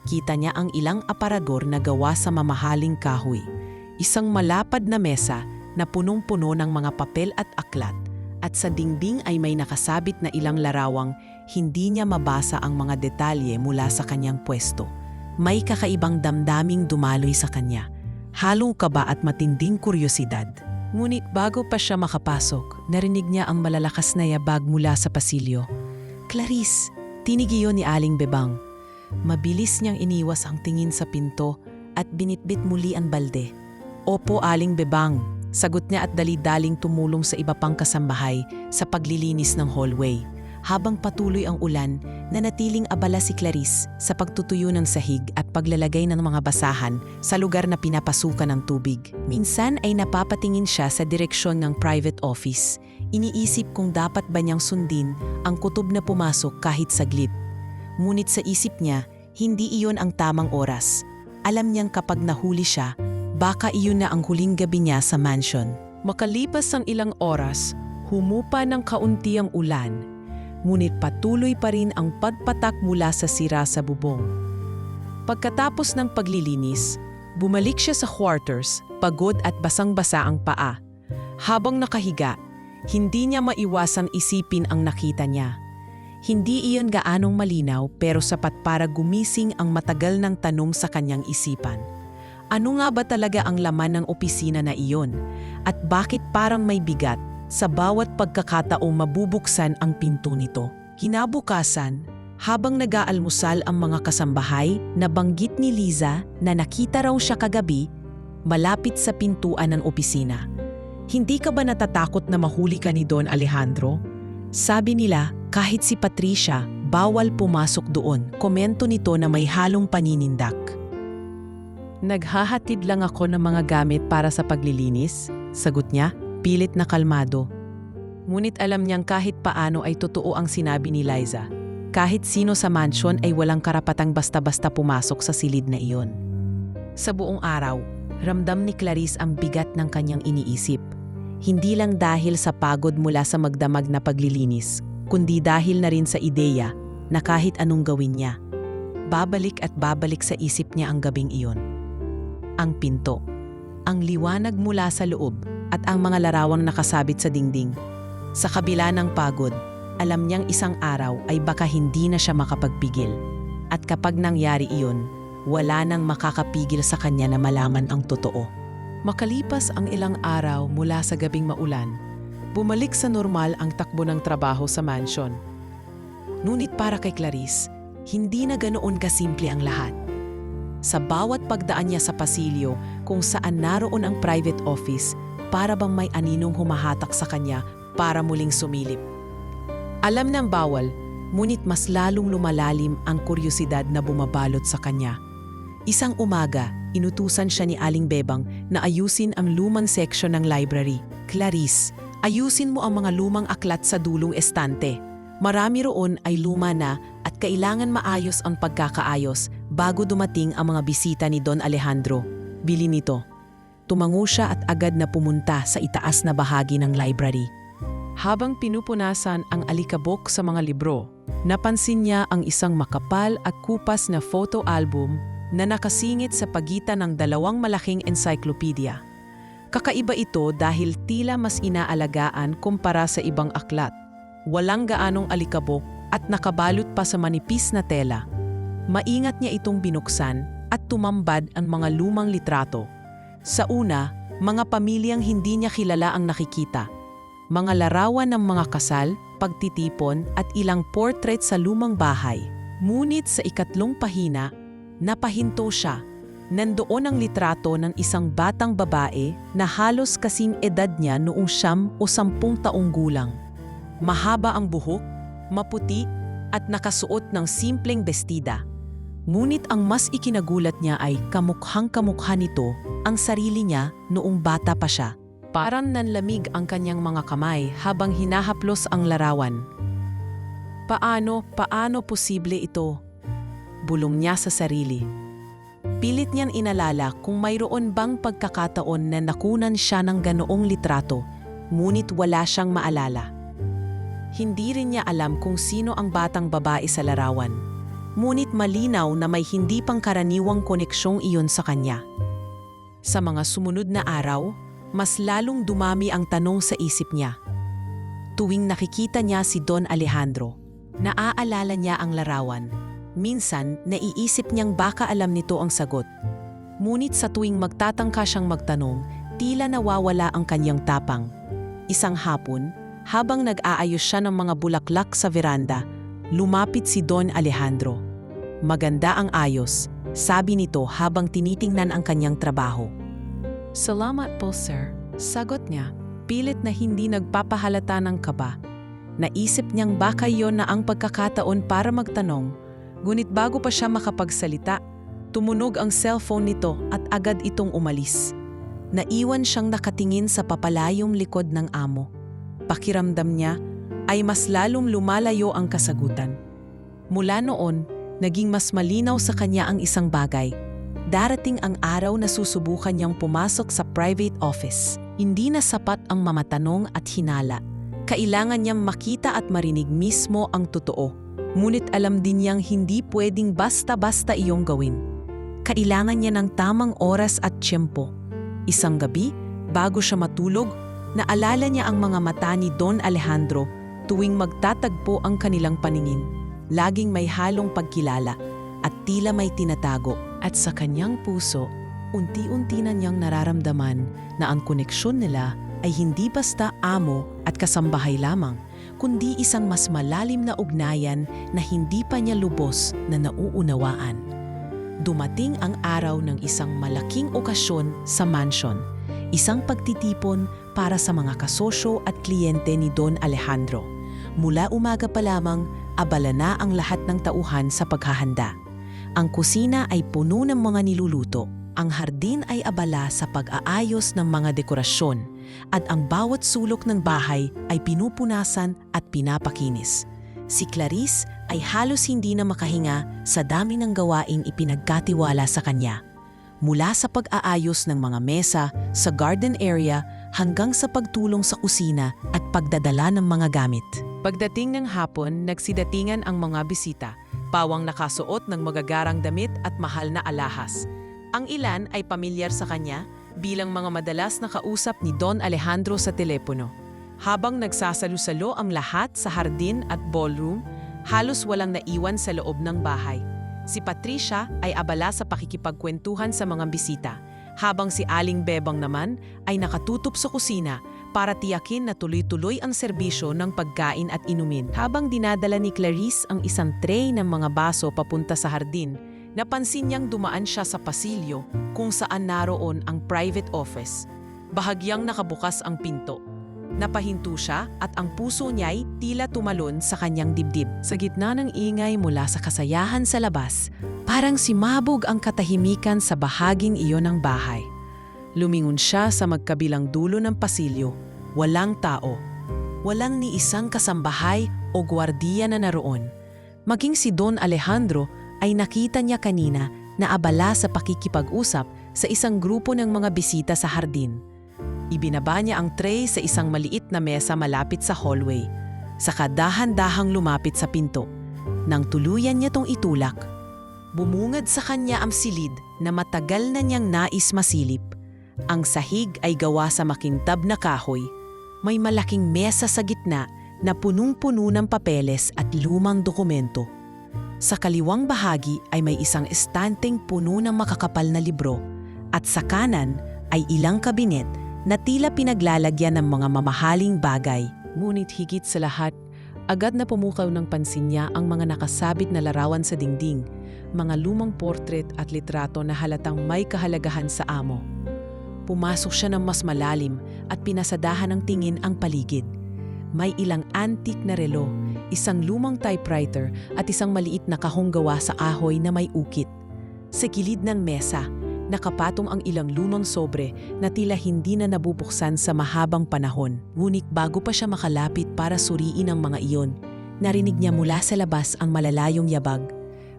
Kita niya ang ilang aparador na gawa sa mamahaling kahoy. Isang malapad na mesa na punong-puno ng mga papel at aklat. At sa dingding ay may nakasabit na ilang larawang hindi niya mabasa ang mga detalye mula sa kanyang pwesto. May kakaibang damdaming dumaloy sa kanya. Halong kaba at matinding kuryosidad. Ngunit bago pa siya makapasok, narinig niya ang malalakas na yabag mula sa pasilyo. Clarice, tinig iyon ni Aling Bebang. Mabilis niyang iniwas ang tingin sa pinto at binitbit muli ang balde. Opo, Aling Bebang. Sagot niya at dali-daling tumulong sa iba pang kasambahay sa paglilinis ng hallway. Habang patuloy ang ulan, nanatiling abala si Clarice sa pagtutuyo ng sahig at paglalagay ng mga basahan sa lugar na pinapasukan ng tubig. Minsan ay napapatingin siya sa direksyon ng private office. Iniisip kung dapat ba niyang sundin ang kutob na pumasok kahit saglit. Ngunit sa isip niya, hindi iyon ang tamang oras. Alam niyang kapag nahuli siya, baka iyon na ang huling gabi niya sa mansion. Makalipas ang ilang oras, humupa ng kaunti ang ulan. Ngunit patuloy pa rin ang pagpatak mula sa sira sa bubong. Pagkatapos ng paglilinis, bumalik siya sa quarters, pagod at basang-basa ang paa. Habang nakahiga, hindi niya maiwasang isipin ang nakita niya. Hindi iyon gaanong malinaw pero sapat para gumising ang matagal ng tanong sa kanyang isipan. Ano nga ba talaga ang laman ng opisina na iyon? At bakit parang may bigat sa bawat pagkakataong mabubuksan ang pinto nito? Kinabukasan, habang nag-aalmusal ang mga kasambahay, nabanggit ni Liza na nakita raw siya kagabi malapit sa pintuan ng opisina. Hindi ka ba natatakot na mahuli ka ni Don Alejandro? Sabi nila, kahit si Patricia, bawal pumasok doon. Komento nito na may halong paninindak. Naghahatid lang ako ng mga gamit para sa paglilinis, sagot niya, pilit na kalmado. Ngunit alam niyang kahit paano ay totoo ang sinabi ni Liza. Kahit sino sa mansion ay walang karapatang basta-basta pumasok sa silid na iyon. Sa buong araw, ramdam ni Clarice ang bigat ng kanyang iniisip. Hindi lang dahil sa pagod mula sa magdamag na paglilinis, kundi dahil na rin sa ideya na kahit anong gawin niya, babalik at babalik sa isip niya ang gabing iyon. Ang pinto, ang liwanag mula sa loob at ang mga larawang nakasabit sa dingding. Sa kabila ng pagod, alam niyang isang araw ay baka hindi na siya makapagpigil. At kapag nangyari iyon, wala nang makakapigil sa kanya na malaman ang totoo. Makalipas ang ilang araw mula sa gabing maulan, bumalik sa normal ang takbo ng trabaho sa mansion. Ngunit para kay Clarice, hindi na ganoon kasimple ang lahat. Sa bawat pagdaan niya sa pasilyo kung saan naroon ang private office, para bang may aninong humahatak sa kanya para muling sumilip. Alam ng bawal, ngunit mas lalong lumalalim ang kuryosidad na bumabalot sa kanya. Isang umaga, inutusan siya ni Aling Bebang na ayusin ang lumang seksyon ng library. Clarice, ayusin mo ang mga lumang aklat sa dulong estante. Marami roon ay luma na at kailangan maayos ang pagkakaayos bago dumating ang mga bisita ni Don Alejandro. Bili nito. Tumango siya at agad na pumunta sa itaas na bahagi ng library. Habang pinupunasan ang alikabok sa mga libro, napansin niya ang isang makapal at kupas na photo album na nakasingit sa pagitan ng dalawang malaking encyclopedia. Kakaiba ito dahil tila mas inaalagaan kumpara sa ibang aklat. Walang gaanong alikabok at nakabalot pa sa manipis na tela. Maingat niya itong binuksan at tumambad ang mga lumang litrato. Sa una, mga pamilyang hindi niya kilala ang nakikita. Mga larawan ng mga kasal, pagtitipon at ilang portrait sa lumang bahay. Ngunit sa ikatlong pahina, napahinto siya. Nandoon ang litrato ng isang batang babae na halos kasing edad niya noong 9 o 10 taong gulang. Mahaba ang buhok, maputi at nakasuot ng simpleng bestida. Ngunit ang mas ikinagulat niya ay kamukhang-kamukha nito ang sarili niya noong bata pa siya. Parang nanlamig ang kanyang mga kamay habang hinahaplos ang larawan. Paano posible ito? Bulong niya sa sarili. Pilit niyang inalala kung mayroon bang pagkakataon na nakunan siya ng ganoong litrato, ngunit wala siyang maalala. Hindi rin niya alam kung sino ang batang babae sa larawan, ngunit malinaw na may hindi pangkaraniwang koneksyong iyon sa kanya. Sa mga sumunod na araw, mas lalong dumami ang tanong sa isip niya. Tuwing nakikita niya si Don Alejandro, naaalala niya ang larawan. Minsan, naiisip niyang baka alam nito ang sagot. Ngunit sa tuwing magtatangka siyang magtanong, tila nawawala ang kanyang tapang. Isang hapon, habang nag-aayos siya ng mga bulaklak sa veranda, lumapit si Don Alejandro. Maganda ang ayos, sabi nito habang tinitingnan ang kanyang trabaho. Salamat po, sir. Sagot niya, pilit na hindi nagpapahalata ng kaba. Naisip niyang baka iyon na ang pagkakataon para magtanong. Ngunit bago pa siya makapagsalita, tumunog ang cellphone nito at agad itong umalis. Naiwan siyang nakatingin sa papalayong likod ng amo. Pakiramdam niya ay mas lalong lumalayo ang kasagutan. Mula noon, naging mas malinaw sa kanya ang isang bagay. Darating ang araw na susubukan niyang pumasok sa private office. Hindi na sapat ang mamatanong at hinala. Kailangan niyang makita at marinig mismo ang totoo. Ngunit alam din niyang hindi pwedeng basta-basta iyong gawin. Kailangan niya ng tamang oras at tiyempo. Isang gabi, bago siya matulog, naalala niya ang mga mata ni Don Alejandro tuwing magtatagpo ang kanilang paningin. Laging may halong pagkilala at tila may tinatago. At sa kanyang puso, unti-unti na niyang nararamdaman na ang koneksyon nila ay hindi basta amo at kasambahay lamang, kundi isang mas malalim na ugnayan na hindi pa niya lubos na nauunawaan. Dumating ang araw ng isang malaking okasyon sa mansion, isang pagtitipon para sa mga kasosyo at kliyente ni Don Alejandro. Mula umaga pa lamang, abala na ang lahat ng tauhan sa paghahanda. Ang kusina ay puno ng mga niluluto. Ang hardin ay abala sa pag-aayos ng mga dekorasyon at ang bawat sulok ng bahay ay pinupunasan at pinapakinis. Si Clarice ay halos hindi na makahinga sa dami ng gawaing ipinagkatiwala sa kanya. Mula sa pag-aayos ng mga mesa sa garden area hanggang sa pagtulong sa kusina at pagdadala ng mga gamit. Pagdating ng hapon, nagsidatingan ang mga bisita, pawang nakasuot ng magagarang damit at mahal na alahas. Ang ilan ay pamilyar sa kanya bilang mga madalas na kausap ni Don Alejandro sa telepono. Habang nagsasalo-salo ang lahat sa hardin at ballroom, halos walang naiwan sa loob ng bahay. Si Patricia ay abala sa pakikipagkwentuhan sa mga bisita, habang si Aling Bebang naman ay nakatutok sa kusina para tiyakin na tuloy-tuloy ang serbisyo ng pagkain at inumin. Habang dinadala ni Clarice ang isang tray ng mga baso papunta sa hardin, napansin niyang dumaan siya sa pasilyo kung saan naroon ang private office. Bahagyang nakabukas ang pinto. Napahinto siya at ang puso niya'y tila tumalon sa kanyang dibdib. Sa gitna ng ingay mula sa kasayahan sa labas, parang simabog ang katahimikan sa bahaging iyon ng bahay. Lumingon siya sa magkabilang dulo ng pasilyo. Walang tao. Walang ni isang kasambahay o gwardiya na naroon. Maging si Don Alejandro ay nakita niya kanina na abala sa pakikipag-usap sa isang grupo ng mga bisita sa hardin. Ibinaba niya ang tray sa isang maliit na mesa malapit sa hallway. Saka dahan-dahang lumapit sa pinto. Nang tuluyan niya tong itulak, bumungad sa kanya ang silid na matagal na niyang nais masilip. Ang sahig ay gawa sa makintab na kahoy. May malaking mesa sa gitna na punung-puno ng papeles at lumang dokumento. Sa kaliwang bahagi ay may isang estanteng puno ng makakapal na libro at sa kanan ay ilang kabinet na tila pinaglalagyan ng mga mamahaling bagay. Ngunit higit sa lahat, agad na pumukaw ng pansin niya ang mga nakasabit na larawan sa dingding, mga lumang portrait at litrato na halatang may kahalagahan sa amo. Pumasok siya ng mas malalim at pinasadahan ng tingin ang paligid. May ilang antique na relo, isang lumang typewriter at isang maliit na kahong gawa sa ahoy na may ukit. Sa gilid ng mesa, nakapatong ang ilang lumang sobre na tila hindi na nabubuksan sa mahabang panahon. Ngunit bago pa siya makalapit para suriin ang mga iyon, narinig niya mula sa labas ang malalayong yabag.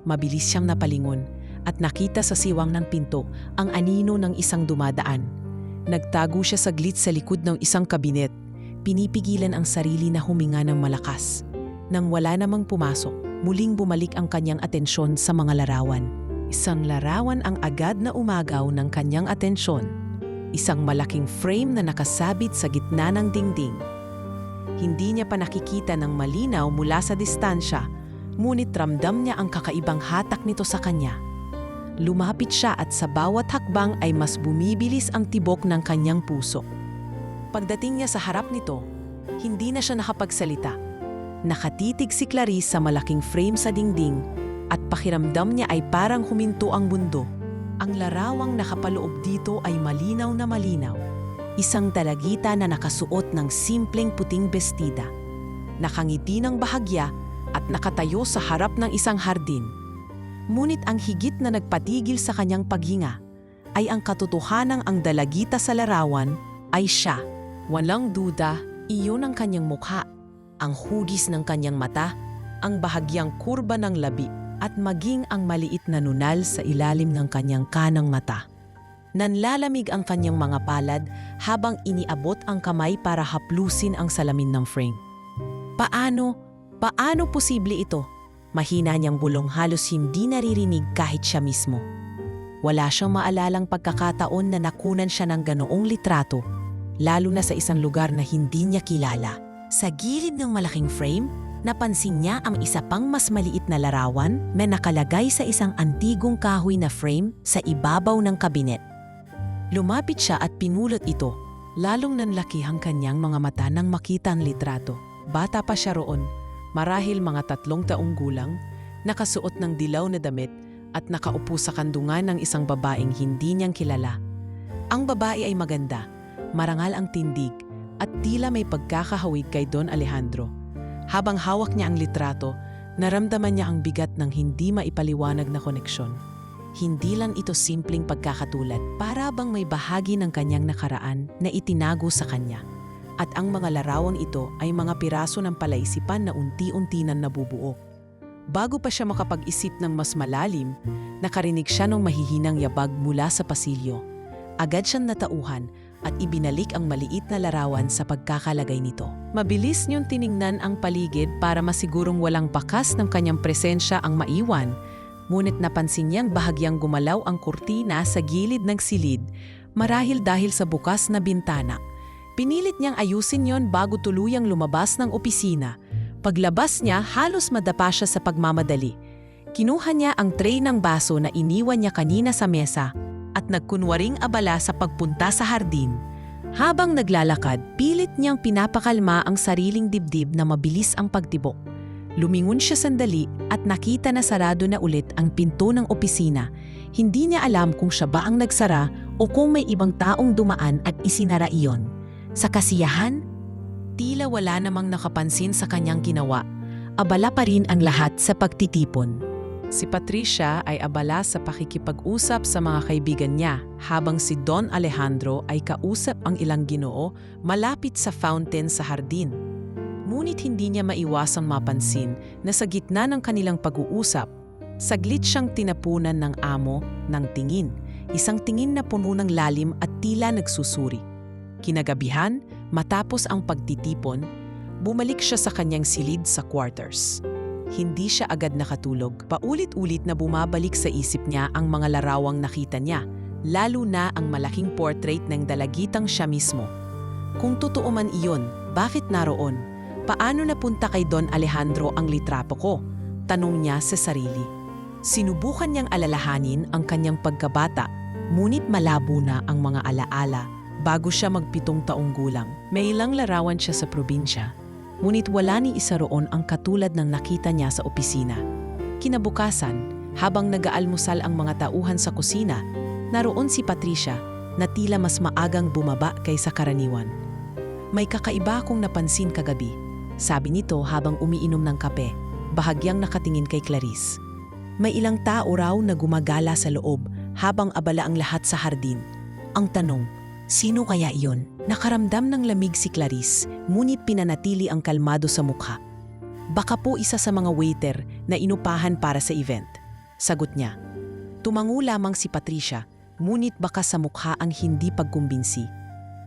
Mabilis siyang napalingon at nakita sa siwang ng pinto ang anino ng isang dumadaan. Nagtago siya saglit sa likod ng isang kabinet, pinipigilan ang sarili na huminga ng malakas. Nang wala namang pumasok, muling bumalik ang kanyang atensyon sa mga larawan. Isang larawan ang agad na umagaw ng kanyang atensyon. Isang malaking frame na nakasabit sa gitna ng dingding. Hindi niya pa nakikita ng malinaw mula sa distansya, ngunit ramdam niya ang kakaibang hatak nito sa kanya. Lumapit siya at sa bawat hakbang ay mas bumibilis ang tibok ng kanyang puso. Pagdating niya sa harap nito, hindi na siya nakapagsalita. Nakatitig si Clarice sa malaking frame sa dingding at pakiramdam niya ay parang huminto ang mundo. Ang larawang nakapaloob dito ay malinaw na malinaw. Isang dalagita na nakasuot ng simpleng puting bestida. Nakangiti ng bahagya at nakatayo sa harap ng isang hardin. Ngunit ang higit na nagpatigil sa kanyang paghinga ay ang katotohanang ang dalagita sa larawan ay siya. Walang duda, iyon ang kanyang mukha, ang hugis ng kanyang mata, ang bahagyang kurba ng labi at maging ang maliit na nunal sa ilalim ng kanyang kanang mata. Nanlalamig ang kanyang mga palad habang iniabot ang kamay para haplusin ang salamin ng frame. Paano posible ito? Mahina niyang bulong halos hindi naririnig kahit siya mismo. Wala siyang maalalang pagkakataon na nakunan siya ng ganoong litrato, lalo na sa isang lugar na hindi niya kilala. Sa gilid ng malaking frame, napansin niya ang isa pang mas maliit na larawan na nakalagay sa isang antigong kahoy na frame sa ibabaw ng kabinet. Lumapit siya at pinulot ito. Lalong nanlaki ang kanyang mga mata nang makita ang litrato. Bata pa siya roon, marahil mga 3 taong gulang, nakasuot ng dilaw na damit at nakaupo sa kandungan ng isang babaeng hindi niyang kilala. Ang babae ay maganda, marangal ang tindig, at tila may pagkakahawig kay Don Alejandro. Habang hawak niya ang litrato, naramdaman niya ang bigat ng hindi maipaliwanag na koneksyon. Hindi lang ito simpleng pagkakatulad, para bang may bahagi ng kanyang nakaraan na itinago sa kanya. At ang mga larawang ito ay mga piraso ng palaisipan na unti-unti nang nabubuo. Bago pa siya makapag-isip ng mas malalim, nakarinig siya ng mahihinang yabag mula sa pasilyo. Agad siyang natauhan at ibinalik ang maliit na larawan sa pagkakalagay nito. Mabilis niyong tiningnan ang paligid para masigurong walang bakas ng kanyang presensya ang maiwan. Ngunit napansin niyang bahagyang gumalaw ang kurtina sa gilid ng silid, marahil dahil sa bukas na bintana. Pinilit niyang ayusin yon bago tuluyang lumabas ng opisina. Paglabas niya, halos madapa siya sa pagmamadali. Kinuha niya ang tray ng baso na iniwan niya kanina sa mesa at nagkunwaring abala sa pagpunta sa hardin. Habang naglalakad, pilit niyang pinapakalma ang sariling dibdib na mabilis ang pagtibok. Lumingon siya sandali at nakita na sarado na ulit ang pinto ng opisina. Hindi niya alam kung siya ba ang nagsara o kung may ibang taong dumaan at isinara iyon. Sa kasiyahan, tila wala namang nakapansin sa kanyang ginawa. Abala pa rin ang lahat sa pagtitipon. Si Patricia ay abala sa pakikipag-usap sa mga kaibigan niya habang si Don Alejandro ay kausap ang ilang ginoo malapit sa fountain sa hardin. Ngunit hindi niya maiwasang mapansin na sa gitna ng kanilang pag-uusap, saglit siyang tinapunan ng amo ng tingin. Isang tingin na puno ng lalim at tila nagsusuri. Kinagabihan, matapos ang pagtitipon, bumalik siya sa kanyang silid sa quarters. Hindi siya agad nakatulog. Paulit-ulit na bumabalik sa isip niya ang mga larawang nakita niya, lalo na ang malaking portrait ng dalagitang siya mismo. Kung totoo man iyon, bakit naroon? Paano napunta kay Don Alejandro ang litrato ko? Tanong niya sa sarili. Sinubukan niyang alalahanin ang kanyang pagkabata, ngunit malabo na ang mga alaala bago siya mag-7 taong gulang. May ilang larawan siya sa probinsya, ngunit wala ni isa roon ang katulad ng nakita niya sa opisina. Kinabukasan, habang nag-aalmusal ang mga tauhan sa kusina, naroon si Patricia na tila mas maagang bumaba kaysa karaniwan. May kakaiba akong napansin kagabi, sabi nito habang umiinom ng kape, bahagyang nakatingin kay Clarice. May ilang tao raw na gumagala sa loob habang abala ang lahat sa hardin. Ang tanong, sino kaya iyon? Nakaramdam ng lamig si Clarice, ngunit pinanatili ang kalmado sa mukha. Baka po isa sa mga waiter na inupahan para sa event. Sagot niya. Tumango lamang si Patricia, ngunit baka sa mukha ang hindi pagkumbinsi.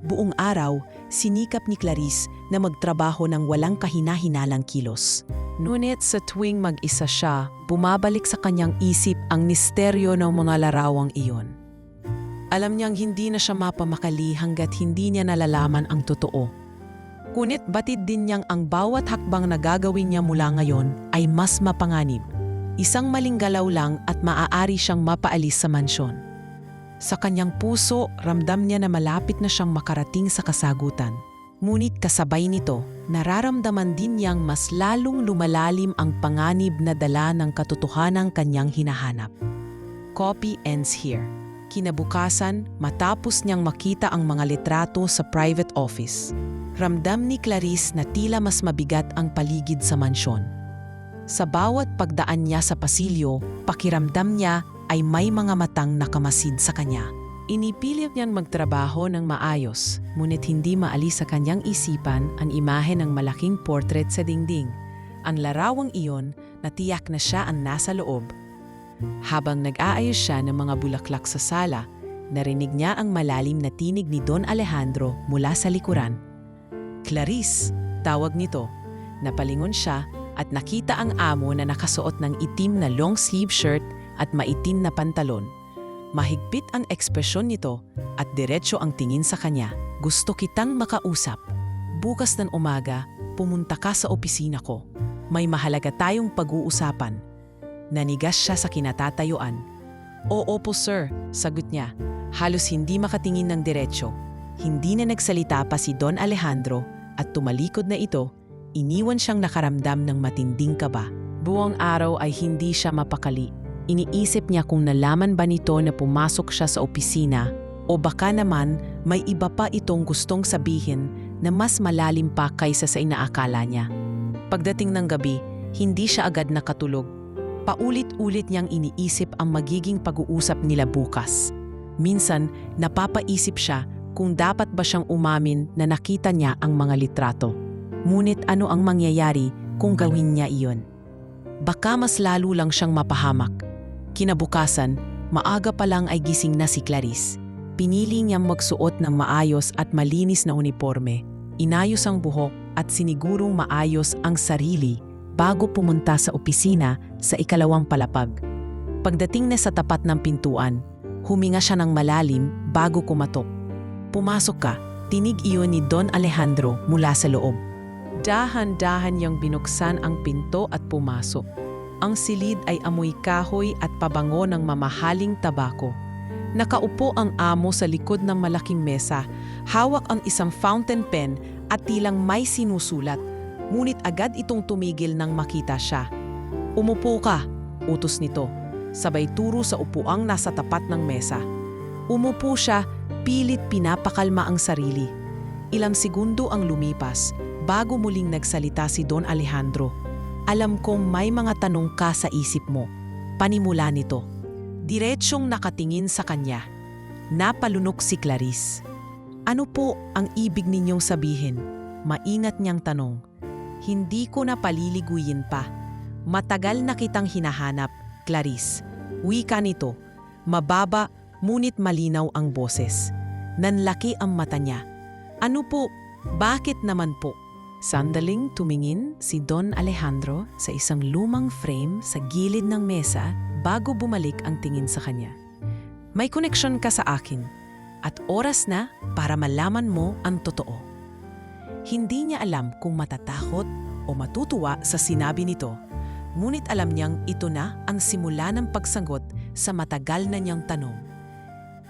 Buong araw, sinikap ni Clarice na magtrabaho ng walang kahina-hinalang kilos. Ngunit sa tuwing mag-isa siya, bumabalik sa kanyang isip ang misteryo ng mga larawang iyon. Alam niyang hindi na siya mapamakali hanggat hindi niya nalalaman ang totoo. Ngunit batid din niyang ang bawat hakbang na gagawin niya mula ngayon ay mas mapanganib. Isang maling galaw lang at maaari siyang mapaalis sa mansyon. Sa kanyang puso, ramdam niya na malapit na siyang makarating sa kasagutan. Ngunit kasabay nito, nararamdaman din niyang mas lalong lumalalim ang panganib na dala ng katotohanang kanyang hinahanap. Copy ends here. Kinabukasan, matapos niyang makita ang mga litrato sa private office, ramdam ni Clarice na tila mas mabigat ang paligid sa mansyon. Sa bawat pagdaan niya sa pasilyo, pakiramdam niya ay may mga matang nakamasid sa kanya. Inipilit niyang magtrabaho ng maayos, ngunit hindi maalis sa kanyang isipan ang imahe ng malaking portrait sa dingding. Ang larawang iyon, natiyak na siya ang nasa loob. Habang nag-aayos siya ng mga bulaklak sa sala, narinig niya ang malalim na tinig ni Don Alejandro mula sa likuran. Clarice, tawag nito. Napalingon siya at nakita ang amo na nakasuot ng itim na long sleeve shirt at maitim na pantalon. Mahigpit ang ekspresyon nito at diretso ang tingin sa kanya. Gusto kitang makausap. Bukas ng umaga, pumunta ka sa opisina ko. May mahalaga tayong pag-uusapan. Nanigas siya sa kinatatayuan. Oo po sir, sagot niya. Halos hindi makatingin ng diretsyo. Hindi na nagsalita pa si Don Alejandro at tumalikod na ito, iniwan siyang nakaramdam ng matinding kaba. Buong araw ay hindi siya mapakali. Iniisip niya kung nalaman ba nito na pumasok siya sa opisina o baka naman may iba pa itong gustong sabihin na mas malalim pa kaysa sa inaakala niya. Pagdating ng gabi, hindi siya agad nakatulog. Paulit-ulit niyang iniisip ang magiging pag-uusap nila bukas. Minsan, napapaisip siya kung dapat ba siyang umamin na nakita niya ang mga litrato. Ngunit ano ang mangyayari kung gawin niya iyon? Baka mas lalo lang siyang mapahamak. Kinabukasan, maaga pa lang ay gising na si Clarice. Pinili niyang magsuot ng maayos at malinis na uniforme. Inayos ang buhok at sinigurong maayos ang sarili bago pumunta sa opisina sa ikalawang palapag. Pagdating na sa tapat ng pintuan, huminga siya ng malalim bago kumatok. Pumasok ka, tinig iyon ni Don Alejandro mula sa loob. Dahan-dahan niyang binuksan ang pinto at pumasok. Ang silid ay amoy kahoy at pabango ng mamahaling tabako. Nakaupo ang amo sa likod ng malaking mesa, hawak ang isang fountain pen at tilang may sinusulat. Ngunit agad itong tumigil nang makita siya. Umupo ka, utos nito, sabay turo sa upuang nasa tapat ng mesa. Umupo siya, pilit pinapakalma ang sarili. Ilang segundo ang lumipas bago muling nagsalita si Don Alejandro. Alam kong may mga tanong ka sa isip mo. Panimula nito. Diretsyong nakatingin sa kanya. Napalunok si Clarice. Ano po ang ibig ninyong sabihin? Maingat niyang tanong. Hindi ko na paliliguyin pa. Matagal na kitang hinahanap, Clarice. Wika nito. Mababa, ngunit malinaw ang boses. Nanlaki ang mata niya. Ano po? Bakit naman po? Sandaling tumingin si Don Alejandro sa isang lumang frame sa gilid ng mesa bago bumalik ang tingin sa kanya. May koneksyon ka sa akin at oras na para malaman mo ang totoo. Hindi niya alam kung matatakot o matutuwa sa sinabi nito, ngunit alam niyang ito na ang simula ng pagsagot sa matagal na niyang tanong.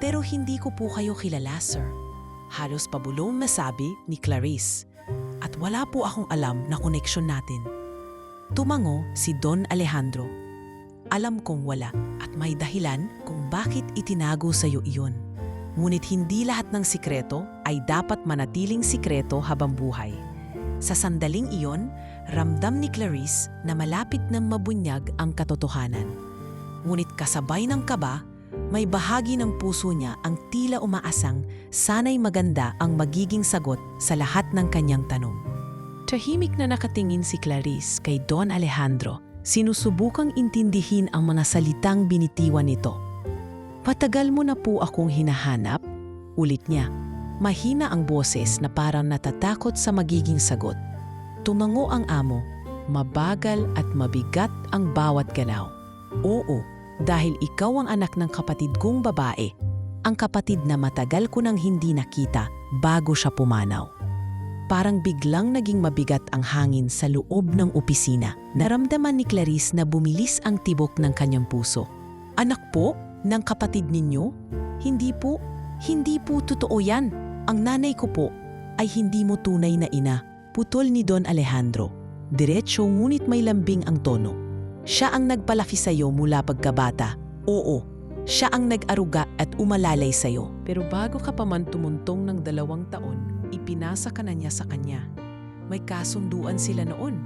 Pero hindi ko po kayo kilala, sir. Halos pabulong nasabi ni Clarice. At wala po akong alam na koneksyon natin. Tumango si Don Alejandro. Alam kong wala at may dahilan kung bakit itinago sa iyo iyon. Ngunit hindi lahat ng sikreto ay dapat manatiling sikreto habang buhay. Sa sandaling iyon, ramdam ni Clarice na malapit nang mabunyag ang katotohanan. Ngunit kasabay ng kaba, may bahagi ng puso niya ang tila umaasang sana'y maganda ang magiging sagot sa lahat ng kanyang tanong. Tahimik na nakatingin si Clarice kay Don Alejandro, sinusubukang intindihin ang mga salitang binitiwan nito. Patagal mo na po akong hinahanap, ulit niya. Mahina ang boses na parang natatakot sa magiging sagot. Tumango ang amo, mabagal at mabigat ang bawat galaw. Oo, dahil ikaw ang anak ng kapatid kong babae, ang kapatid na matagal ko nang hindi nakita bago siya pumanaw. Parang biglang naging mabigat ang hangin sa loob ng opisina. Naramdaman ni Clarice na bumilis ang tibok ng kanyang puso. Anak po ng kapatid ninyo? Hindi po totoo yan. Ang nanay ko po ay hindi mo tunay na ina, putol ni Don Alejandro. Diretso ngunit may lambing ang tono. Siya ang nagpalaki sa'yo mula pagkabata. Oo, siya ang nag-aruga at umalalay sa'yo. Pero bago ka pa man tumuntong ng 2 taon, ipinasa ka na niya sa kanya. May kasunduan sila noon.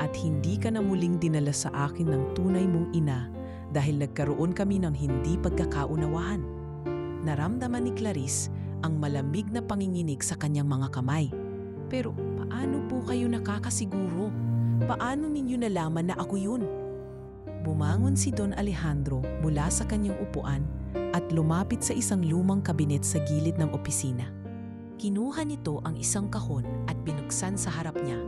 At hindi ka na muling dinala sa akin ng tunay mong ina dahil nagkaroon kami ng hindi pagkakaunawaan. Naramdaman ni Clarice ang malamig na panginginig sa kanyang mga kamay. Pero paano po kayo nakakasiguro? Paano ninyo nalaman na ako yun? Bumangon si Don Alejandro mula sa kanyang upuan at lumapit sa isang lumang kabinet sa gilid ng opisina. Kinuha nito ang isang kahon at binuksan sa harap niya.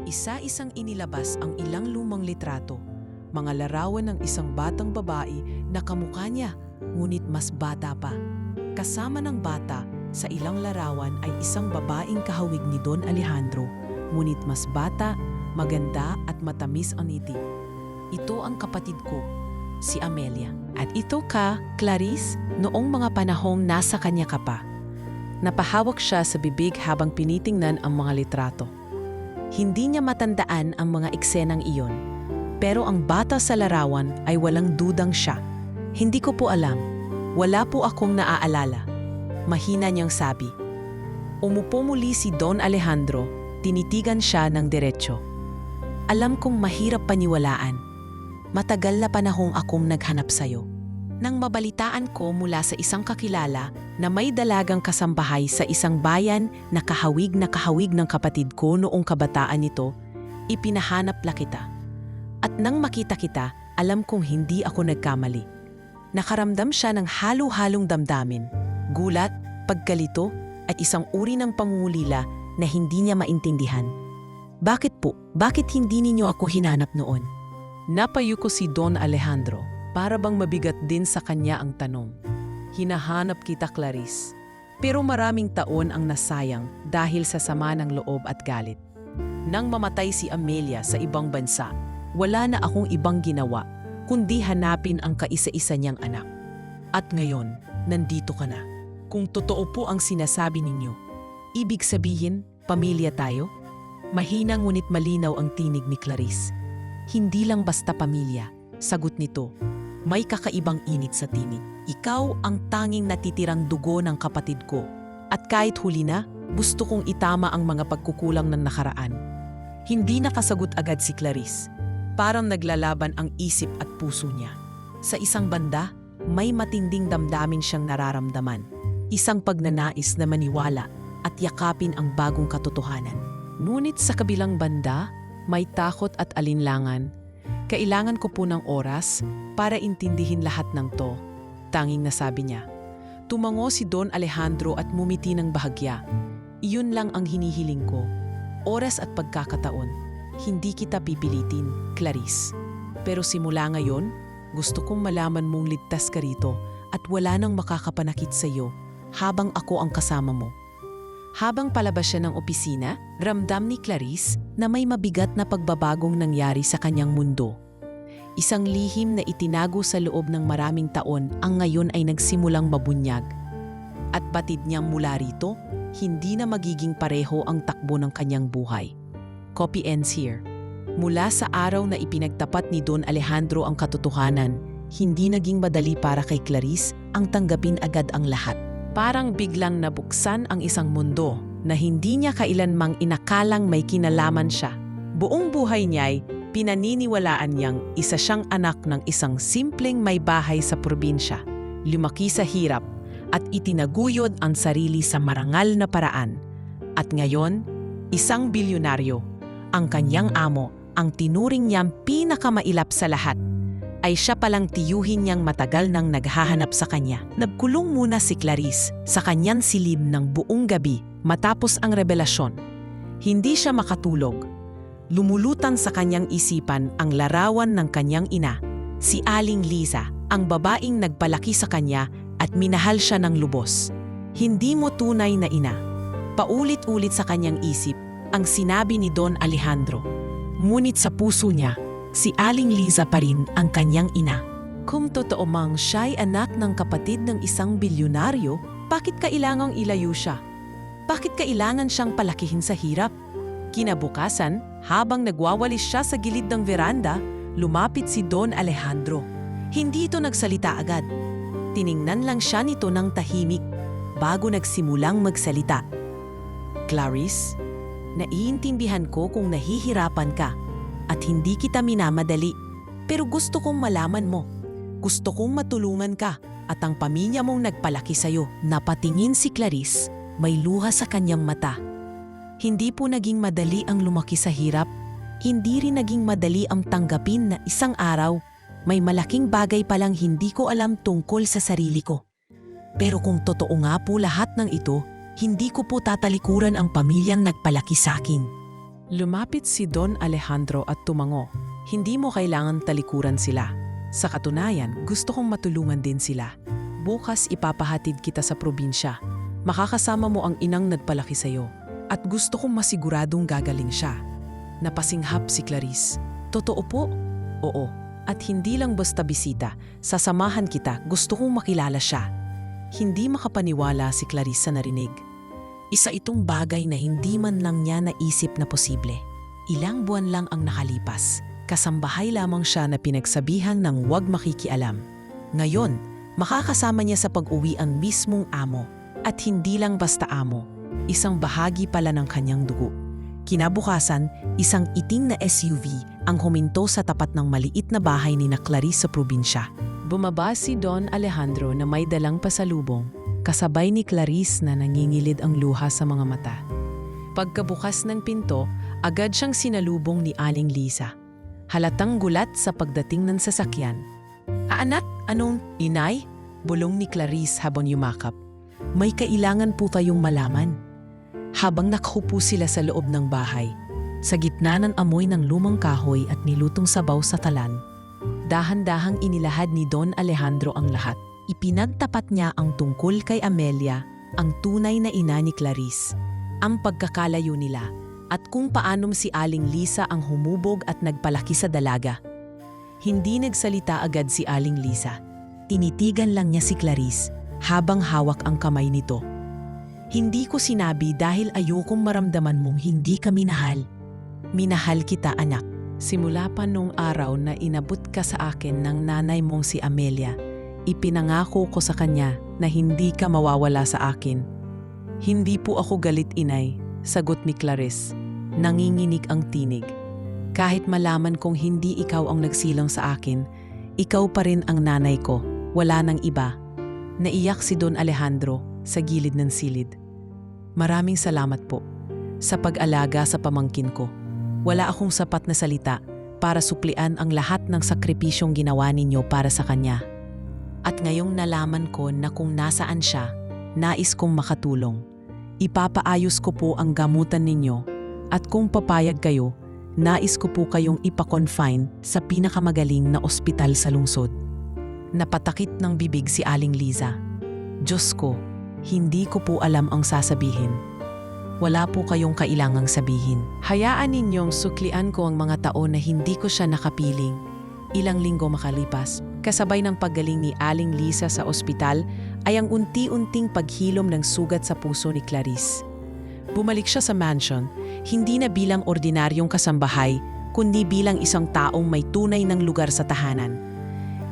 Isa-isang inilabas ang ilang lumang litrato, mga larawan ng isang batang babae na kamukha niya, ngunit mas bata pa. Kasama ng bata sa ilang larawan ay isang babaeng kahawig ni Don Alejandro, ngunit mas bata, maganda at matamis ang ngiti. Ito ang kapatid ko, si Amelia. At ito ka, Clarice, noong mga panahong nasa kanya ka pa. Napahawak siya sa bibig habang pinitingnan ang mga litrato. Hindi niya matandaan ang mga eksenang iyon, pero ang bata sa larawan ay walang dudang siya. Hindi ko po alam, wala po akong naaalala. Mahina niyang sabi. Umupo muli si Don Alejandro, tinitigan siya ng diretsyo. Alam kong mahirap paniwalaan. Matagal na panahong akong naghanap sa'yo. Nang mabalitaan ko mula sa isang kakilala na may dalagang kasambahay sa isang bayan na kahawig ng kapatid ko noong kabataan nito, ipinahanap la kita. At nang makita kita, alam kong hindi ako nagkamali. Nakaramdam siya ng halo-halong damdamin, gulat, pagkalito, at isang uri ng pangungulila na hindi niya maintindihan. Bakit po? Bakit hindi ninyo ako hinanap noon? Napayuko si Don Alejandro, para bang mabigat din sa kanya ang tanong. Hinahanap kita, Clarice. Pero maraming taon ang nasayang dahil sa sama ng loob at galit. Nang mamatay si Amelia sa ibang bansa, wala na akong ibang ginawa kundi hanapin ang kaisa-isa niyang anak. At ngayon, nandito ka na. Kung totoo po ang sinasabi ninyo, ibig sabihin, pamilya tayo? Mahina ngunit malinaw ang tinig ni Clarice. Hindi lang basta pamilya, sagot nito. May kakaibang init sa tinig. Ikaw ang tanging natitirang dugo ng kapatid ko. At kahit huli na, gusto kong itama ang mga pagkukulang ng nakaraan. Hindi nakasagot agad si Clarice. Parang naglalaban ang isip at puso niya. Sa isang banda, may matinding damdamin siyang nararamdaman. Isang pagnanais na maniwala at yakapin ang bagong katotohanan. Ngunit sa kabilang banda, may takot at alinlangan. Kailangan ko po ng oras para intindihin lahat ng to. Tanging nasabi niya. Tumango si Don Alejandro at mumiti ng bahagya. Iyon lang ang hinihiling ko. Oras at pagkakataon. Hindi kita pipilitin, Clarice. Pero simula ngayon, gusto kong malaman mong ligtas ka rito at wala nang makakapanakit sa iyo habang ako ang kasama mo. Habang palabas siya ng opisina, ramdam ni Clarice na may mabigat na pagbabagong nangyari sa kanyang mundo. Isang lihim na itinago sa loob ng maraming taon ang ngayon ay nagsimulang mabunyag. At batid niyang mula rito, hindi na magiging pareho ang takbo ng kanyang buhay. Copy ends here. Mula sa araw na ipinagtapat ni Don Alejandro ang katotohanan, hindi naging madali para kay Clarice ang tanggapin agad ang lahat. Parang biglang nabuksan ang isang mundo na hindi niya kailanmang inakalang may kinalaman siya. Buong buhay niya'y pinaniniwalaan niyang isa siyang anak ng isang simpleng may bahay sa probinsya. Lumaki sa hirap at itinaguyod ang sarili sa marangal na paraan. At ngayon, isang bilyonaryo, ang kanyang amo, ang tinuring niyang pinakamailap sa lahat, ay siya palang tiyuhin niyang matagal nang naghahanap sa kanya. Nagkulong muna si Clarice sa kanyang silid ng buong gabi matapos ang revelasyon. Hindi siya makatulog. Lumulutan sa kanyang isipan ang larawan ng kanyang ina, si Aling Liza, ang babaeng nagpalaki sa kanya at minahal siya ng lubos. Hindi mo tunay na ina. Paulit-ulit sa kanyang isip ang sinabi ni Don Alejandro. Ngunit sa puso niya, si Aling Liza pa rin ang kanyang ina. Kung totoo mang siya'y anak ng kapatid ng isang bilyonaryo, bakit kailangang ilayo siya? Bakit kailangan siyang palakihin sa hirap? Kinabukasan, habang nagwawalis siya sa gilid ng veranda, lumapit si Don Alejandro. Hindi ito nagsalita agad. Tiningnan lang siya nito ng tahimik bago nagsimulang magsalita. Clarice, naiintindihan ko kung nahihirapan ka at hindi kita minamadali. Pero gusto kong malaman mo. Gusto kong matulungan ka at ang pamilya mong nagpalaki sa'yo. Napatingin si Clarice, may luha sa kanyang mata. Hindi po naging madali ang lumaki sa hirap. Hindi rin naging madali ang tanggapin na isang araw, may malaking bagay palang hindi ko alam tungkol sa sarili ko. Pero kung totoo nga po lahat ng ito, hindi ko po tatalikuran ang pamilyang nagpalaki sa akin. Lumapit si Don Alejandro at tumango. Hindi mo kailangan talikuran sila. Sa katunayan, gusto kong matulungan din sila. Bukas ipapahatid kita sa probinsya. Makakasama mo ang inang nagpalaki sa'yo. At gusto kong masiguradong gagaling siya. Napasinghap si Clarice. Totoo po? Oo. At hindi lang basta bisita. Sasamahan kita, gusto kong makilala siya. Hindi makapaniwala si Clarice sa narinig. Isa itong bagay na hindi man lang niya naisip na posible. Ilang buwan lang ang nakalipas. Kasambahay lamang siya na pinagsabihang ng huwag makikialam. Ngayon, makakasama niya sa pag-uwi ang mismong amo. At hindi lang basta amo, isang bahagi pala ng kanyang dugo. Kinabukasan, isang iting na SUV ang huminto sa tapat ng maliit na bahay ni Clarice sa probinsya. Bumaba si Don Alejandro na may dalang pasalubong, kasabay ni Clarice na nangingilid ang luha sa mga mata. Pagkabukas ng pinto, agad siyang sinalubong ni Aling Lisa. Halatang gulat sa pagdating ng sasakyan. Anak, anong inay? Bulong ni Clarice habang yumakap. May kailangan po tayong malaman. Habang nakaupo sila sa loob ng bahay, sa gitna ng amoy ng lumang kahoy at nilutong sabaw sa talan, dahan-dahang inilahad ni Don Alejandro ang lahat. Ipinagtapat niya ang tungkol kay Amelia, ang tunay na ina ni Clarice, ang pagkakalayo nila, at kung paanom si Aling Lisa ang humubog at nagpalaki sa dalaga. Hindi nagsalita agad si Aling Lisa. Tinitigan lang niya si Clarice habang hawak ang kamay nito. Hindi ko sinabi dahil ayokong maramdaman mong hindi ka minahal. Minahal kita, anak. Simula pa nung araw na inabot ka sa akin ng nanay mong si Amelia, ipinangako ko sa kanya na hindi ka mawawala sa akin. Hindi po ako galit, inay, sagot ni Clarice. Nanginginig ang tinig. Kahit malaman kong hindi ikaw ang nagsilang sa akin, ikaw pa rin ang nanay ko, wala nang iba. Naiyak si Don Alejandro sa gilid ng silid. Maraming salamat po sa pag-alaga sa pamangkin ko. Wala akong sapat na salita para suklian ang lahat ng sakripisyong ginawa ninyo para sa kanya. At ngayong nalaman ko na kung nasaan siya, nais kong makatulong. Ipapaayos ko po ang gamutan ninyo at kung papayag kayo, nais ko po kayong ipa-confine sa pinakamagaling na ospital sa lungsod. Napatakit ng bibig si Aling Liza. Diyos ko, hindi ko po alam ang sasabihin. Wala po kayong kailangang sabihin. Hayaan ninyong suklian ko ang mga taon na hindi ko siya nakapiling. Ilang linggo makalipas, kasabay ng paggaling ni Aling Lisa sa ospital ay ang unti-unting paghilom ng sugat sa puso ni Clarice. Bumalik siya sa mansion, hindi na bilang ordinaryong kasambahay, kundi bilang isang taong may tunay ng lugar sa tahanan.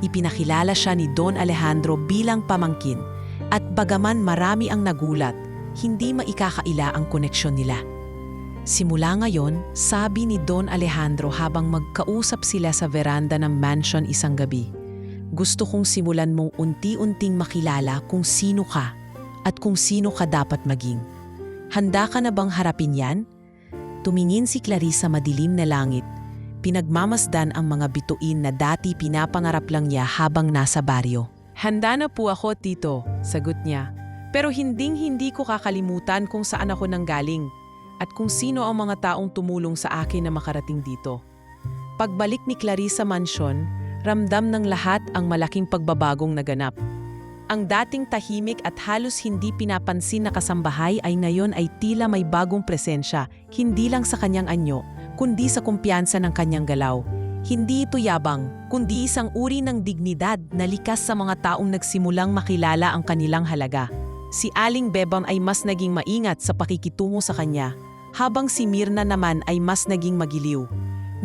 Ipinakilala siya ni Don Alejandro bilang pamangkin, at bagaman marami ang nagulat, hindi maikakaila ang koneksyon nila. Simula ngayon, sabi ni Don Alejandro habang magkausap sila sa veranda ng mansion isang gabi, gusto kong simulan mong unti-unting makilala kung sino ka at kung sino ka dapat maging. Handa ka na bang harapin yan? Tumingin si Clarice sa madilim na langit. Pinagmamasdan ang mga bituin na dati pinapangarap lang niya habang nasa baryo. Handa na po ako, tito, sagot niya. Pero hinding-hindi ko kakalimutan kung saan ako nanggaling at kung sino ang mga taong tumulong sa akin na makarating dito. Pagbalik ni Clarice sa mansyon, ramdam ng lahat ang malaking pagbabagong naganap. Ang dating tahimik at halos hindi pinapansin na kasambahay ay ngayon ay tila may bagong presensya, hindi lang sa kanyang anyo, kundi sa kumpiyansa ng kanyang galaw. Hindi ito yabang, kundi isang uri ng dignidad na likas sa mga taong nagsimulang makilala ang kanilang halaga. Si Aling Bebang ay mas naging maingat sa pakikitungo sa kanya, habang si Mirna naman ay mas naging magiliw.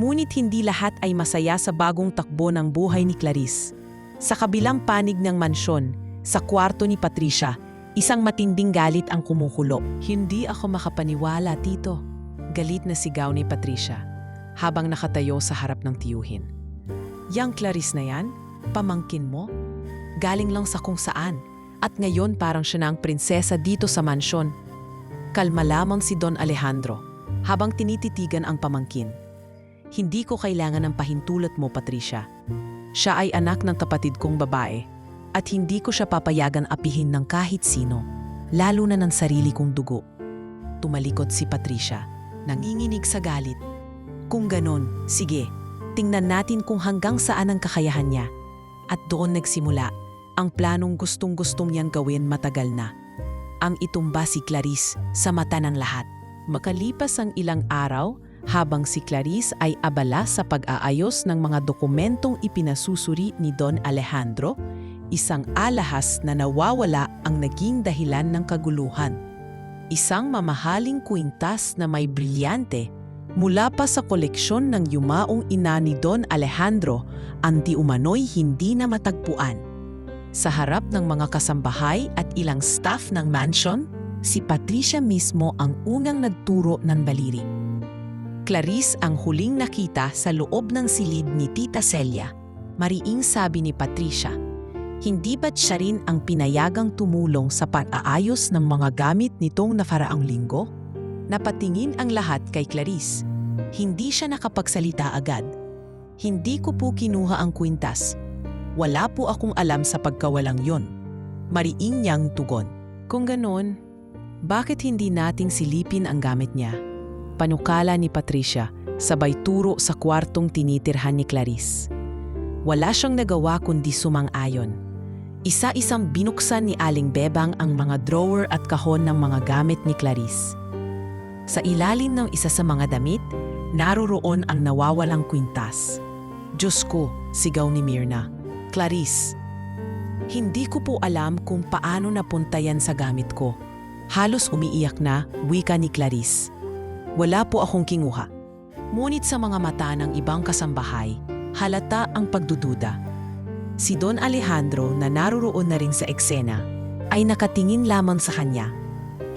Ngunit hindi lahat ay masaya sa bagong takbo ng buhay ni Clarice. Sa kabilang panig ng mansyon, sa kwarto ni Patricia, isang matinding galit ang kumukulo. Hindi ako makapaniwala, tito. Galit na sigaw ni Patricia, habang nakatayo sa harap ng tiyuhin. Yang Clarice na yan? Pamangkin mo? Galing lang sa kung saan. At ngayon parang siya na ang prinsesa dito sa mansyon. Kalma lamang si Don Alejandro, habang tinititigan ang pamangkin. Hindi ko kailangan ng pahintulot mo, Patricia. Siya ay anak ng kapatid kong babae, at hindi ko siya papayagan apihin ng kahit sino, lalo na ng sarili kong dugo. Tumalikod si Patricia, nanginginig sa galit. Kung ganon, sige, Tingnan natin kung hanggang saan ang kakayahan niya. At doon nagsimula ang planong gustong-gustong niyang gawin matagal na. Ang itumba si Clarice sa mata ng lahat. Makalipas ang ilang araw, habang si Clarice ay abala sa pag-aayos ng mga dokumentong ipinasusuri ni Don Alejandro, isang alahas na nawawala ang naging dahilan ng kaguluhan. Isang mamahaling kwintas na may brilyante mula pa sa koleksyon ng yumaong ina ni Don Alejandro ang di umano'y hindi na matagpuan. Sa harap ng mga kasambahay at ilang staff ng mansion, si Patricia mismo ang unang nagturo ng baliri. Clarice ang huling nakita sa loob ng silid ni Tita Celia. Mariing sabi ni Patricia, hindi ba't siya rin ang pinayagang tumulong sa pag-aayos ng mga gamit nitong nafaraang linggo? Napatingin ang lahat kay Clarice. Hindi siya nakapagsalita agad. Hindi ko po kinuha ang kwintas. Wala po akong alam sa pagkawalang yon. Mariing niyang tugon. Kung ganon, bakit hindi nating silipin ang gamit niya? Panukala ni Patricia, sabay turo sa kwartong tinitirhan ni Clarice. Wala siyang nagawa kundi sumang-ayon. Isa-isang binuksan ni Aling Bebang ang mga drawer at kahon ng mga gamit ni Clarice. Sa ilalim ng isa sa mga damit, naroroon ang nawawalang kwintas. Diyos ko, sigaw ni Myrna. Clarice, hindi ko po alam kung paano napunta yan sa gamit ko. Halos umiiyak na, wika ni Clarice. Wala po akong kinuha. Ngunit sa mga mata ng ibang kasambahay, halata ang pagdududa. Si Don Alejandro na naroroon na rin sa eksena ay nakatingin lamang sa kanya.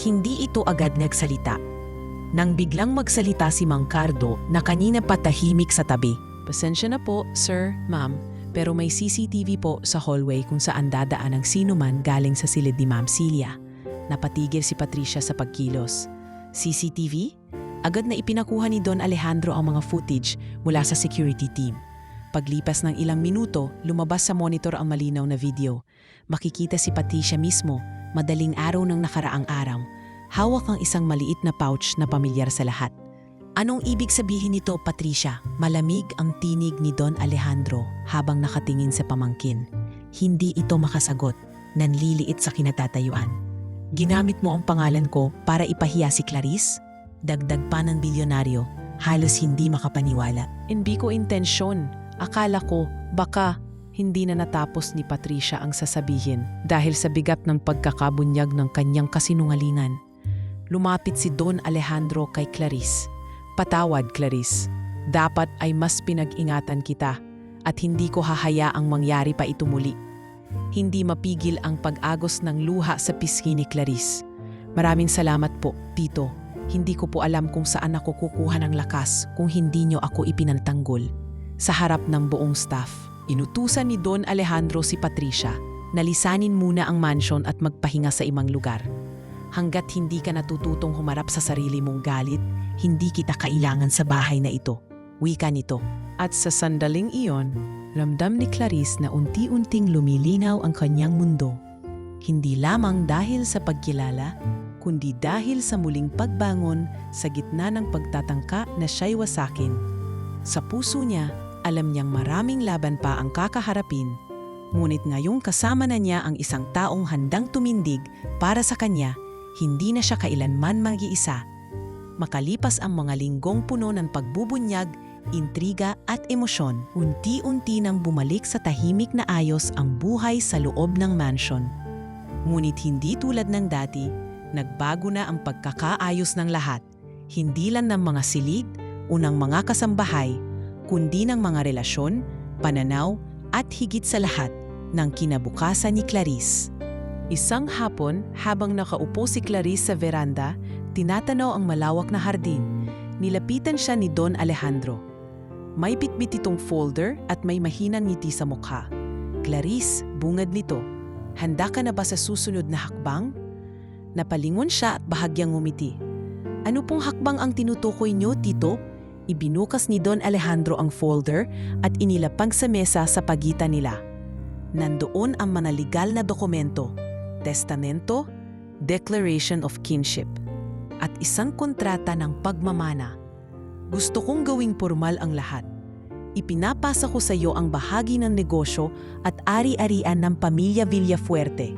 Hindi ito agad nagsalita. Nang biglang magsalita si Mang Cardo na kanina patahimik sa tabi. Pasensya na po, sir, ma'am, pero may CCTV po sa hallway kung saan dadaan ang sino man galing sa silid ni Ma'am Celia. Napatigil si Patricia sa pagkilos. CCTV? Agad na ipinakuha ni Don Alejandro ang mga footage mula sa security team. Paglipas ng ilang minuto, lumabas sa monitor ang malinaw na video. Makikita si Patricia mismo, madaling araw ng nakaraang araw. Hawak ang isang maliit na pouch na pamilyar sa lahat. Anong ibig sabihin nito, Patricia? Malamig ang tinig ni Don Alejandro habang nakatingin sa pamangkin. Hindi ito makasagot, nanliliit sa kinatatayuan. Ginamit mo ang pangalan ko para ipahiya si Clarice? Dagdag pa ng bilyonaryo, halos hindi makapaniwala. Hindi ko intensyon. Akala ko, baka hindi na natapos ni Patricia ang sasabihin dahil sa bigat ng pagkakabunyag ng kanyang kasinungalingan. Lumapit si Don Alejandro kay Clarice. Patawad, Clarice. Dapat ay mas pinag-ingatan kita at hindi ko hahayaang mangyari pa ito muli. Hindi mapigil ang pag-agos ng luha sa pisngi ni Clarice. Maraming salamat po, Tito. Hindi ko po alam kung saan ako kukuha ng lakas kung hindi niyo ako ipinantanggol. Sa harap ng buong staff, inutusan ni Don Alejandro si Patricia na lisanin muna ang mansion at magpahinga sa ibang lugar. Hanggat hindi ka natututong humarap sa sarili mong galit, hindi kita kailangan sa bahay na ito. Wika nito. At sa sandaling iyon, ramdam ni Clarice na unti-unting lumilinaw ang kanyang mundo. Hindi lamang dahil sa pagkilala, kundi dahil sa muling pagbangon sa gitna ng pagtatangka na siya'y wasakin. Sa puso niya, alam niyang maraming laban pa ang kakaharapin, ngunit ngayong kasama na niya ang isang taong handang tumindig para sa kanya, hindi na siya kailanman mag-iisa. Makalipas ang mga linggong puno ng pagbubunyag, intriga at emosyon, unti-unti nang bumalik sa tahimik na ayos ang buhay sa loob ng mansion. Ngunit hindi tulad ng dati, nagbago na ang pagkakaayos ng lahat, hindi lang ng mga silid o ng mga kasambahay, kundi ng mga relasyon, pananaw at higit sa lahat ng kinabukasan ni Clarice. Isang hapon, habang nakaupo si Clarice sa veranda, tinatanaw ang malawak na hardin. Nilapitan siya ni Don Alejandro. May bitbit itong folder at may mahinang ngiti sa mukha. Clarice, bungad nito. Handa ka na ba sa susunod na hakbang? Napalingon siya at bahagyang ngumiti. Ano pong hakbang ang tinutukoy niyo, Tito? Ibinukas ni Don Alejandro ang folder at inilapag sa mesa sa pagitan nila. Nandoon ang manaligal na dokumento, testamento, declaration of kinship, at isang kontrata ng pagmamana. Gusto kong gawing formal ang lahat. ipinapasa ko sa iyo ang bahagi ng negosyo at ari-arian ng pamilya Villafuerte.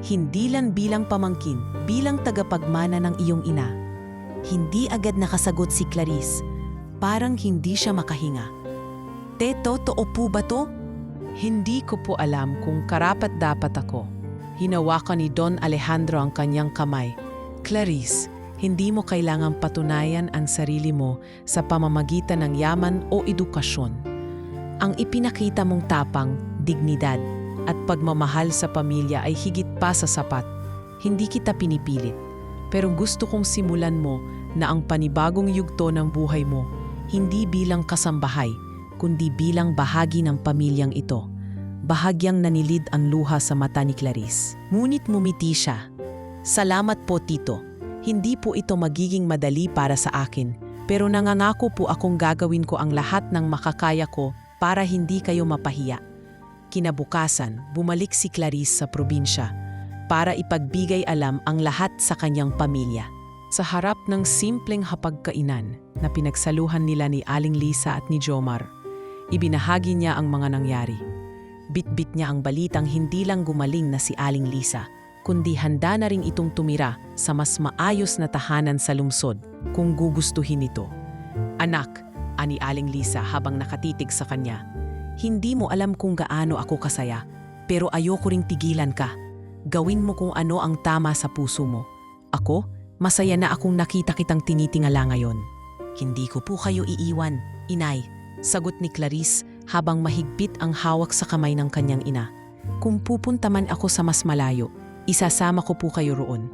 Hindi lang bilang pamangkin, bilang tagapagmana ng iyong ina. Hindi agad nakasagot si Clarice. Parang hindi siya makahinga. Totoo po ba to? Hindi ko po alam kung karapat-dapat ako. Hinawakan ni Don Alejandro ang kanyang kamay. Clarice, hindi mo kailangang patunayan ang sarili mo sa pamamagitan ng yaman o edukasyon. Ang ipinakita mong tapang, dignidad, at pagmamahal sa pamilya ay higit pa sa sapat. Hindi kita pinipilit. Pero gusto kong simulan mo na ang panibagong yugto ng buhay mo, hindi bilang kasambahay, kundi bilang bahagi ng pamilyang ito. Bahagyang nanilid ang luha sa mata ni Clarice. Ngunit mumiti siya. Salamat po, Tito. Hindi po ito magiging madali para sa akin, pero nangangako po akong gagawin ko ang lahat ng makakaya ko para hindi kayo mapahiya. Kinabukasan, bumalik si Clarice sa probinsya para ipagbigay alam ang lahat sa kanyang pamilya. Sa harap ng simpleng hapagkainan na pinagsaluhan nila ni Aling Lisa at ni Jomar, ibinahagi niya ang mga nangyari. Bitbit niya ang balitang hindi lang gumaling na si Aling Lisa, kundi handa na ring itong tumira sa mas maayos na tahanan sa lungsod kung gugustuhin ito. Anak, ani Aling Lisa habang nakatitig sa kanya, hindi mo alam kung gaano ako kasaya, pero ayoko ring tigilan ka. Gawin mo kung ano ang tama sa puso mo. Ako, masaya na akong nakita kitang tinitingala ngayon. Hindi ko po kayo iiwan, inay, sagot ni Clarice habang mahigpit ang hawak sa kamay ng kanyang ina. Kung pupunta man ako sa mas malayo, isasama ko po kayo roon.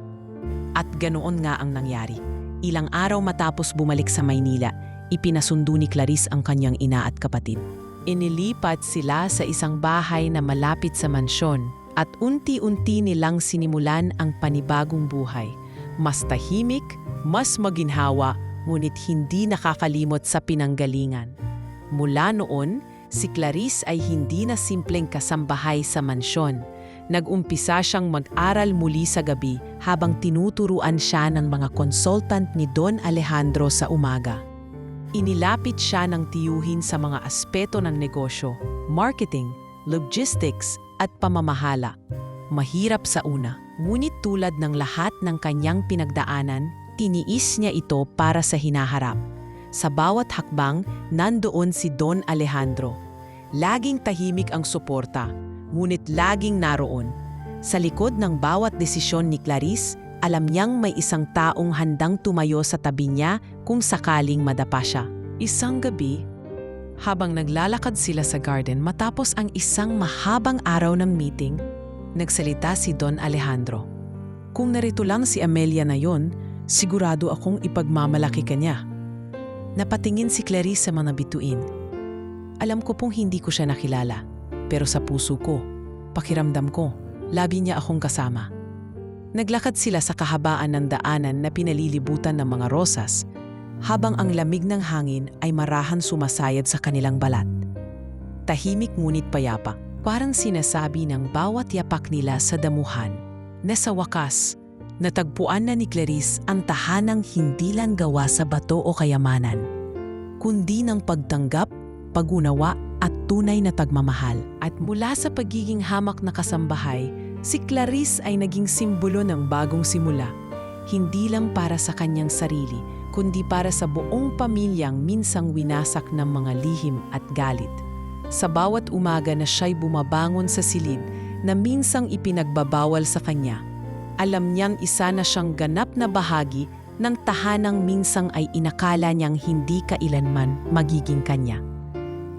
At ganoon nga ang nangyari. Ilang araw matapos bumalik sa Maynila, ipinasundo ni Clarice ang kanyang ina at kapatid. Inilipat sila sa isang bahay na malapit sa mansyon at unti-unti nilang sinimulan ang panibagong buhay. Mas tahimik, mas maginhawa, ngunit hindi nakakalimot sa pinanggalingan. Mula noon, si Clarice ay hindi na simpleng kasambahay sa mansyon. Nag-umpisa siyang mag-aral muli sa gabi habang tinuturuan siya ng mga consultant ni Don Alejandro sa umaga. Inilapit siya ng tiyuhin sa mga aspeto ng negosyo, marketing, logistics at pamamahala. Mahirap sa una, ngunit tulad ng lahat ng kanyang pinagdaanan, tiniis niya ito para sa hinaharap. Sa bawat hakbang, nandoon si Don Alejandro. Laging tahimik ang suporta, ngunit laging naroon. Sa likod ng bawat desisyon ni Clarice, alam niyang may isang taong handang tumayo sa tabi niya kung sakaling madapa siya. Isang gabi, habang naglalakad sila sa garden matapos ang isang mahabang araw ng meeting, nagsalita si Don Alejandro. Kung narito lang si Amelia na yon, sigurado akong ipagmamalaki ka niya. Napatingin si Clarice sa mga bituin. Alam ko pong hindi ko siya nakilala, pero sa puso ko, pakiramdam ko, lagi niya akong kasama. Naglakad sila sa kahabaan ng daanan na pinalilibutan ng mga rosas, habang ang lamig ng hangin ay marahan sumasayad sa kanilang balat. Tahimik ngunit payapa, parang sinasabi ng bawat yapak nila sa damuhan, na sa wakas, natagpuan na ni Clarice ang tahanang hindi lang gawa sa bato o kayamanan, kundi ng pagtanggap, pag-unawa at tunay na pagmamahal. At mula sa pagiging hamak na kasambahay, si Clarice ay naging simbolo ng bagong simula. Hindi lang para sa kanyang sarili, kundi para sa buong pamilyang minsang winasak ng mga lihim at galit. Sa bawat umaga na siya'y bumabangon sa silid na minsang ipinagbabawal sa kanya, alam niyang isa na siyang ganap na bahagi ng tahanang minsang ay inakala niyang hindi kailanman magiging kanya.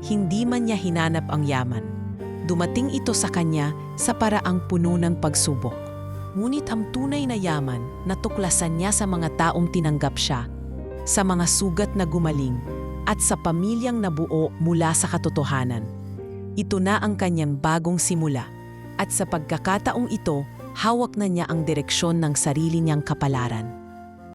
Hindi man niya hinanap ang yaman. Dumating ito sa kanya sa paraang puno ng pagsubok. Ngunit ang tunay na yaman natuklasan niya sa mga taong tinanggap siya, sa mga sugat na gumaling, at sa pamilyang nabuo mula sa katotohanan. Ito na ang kanyang bagong simula, at sa pagkakataong ito, hawak na niya ang direksyon ng sarili niyang kapalaran.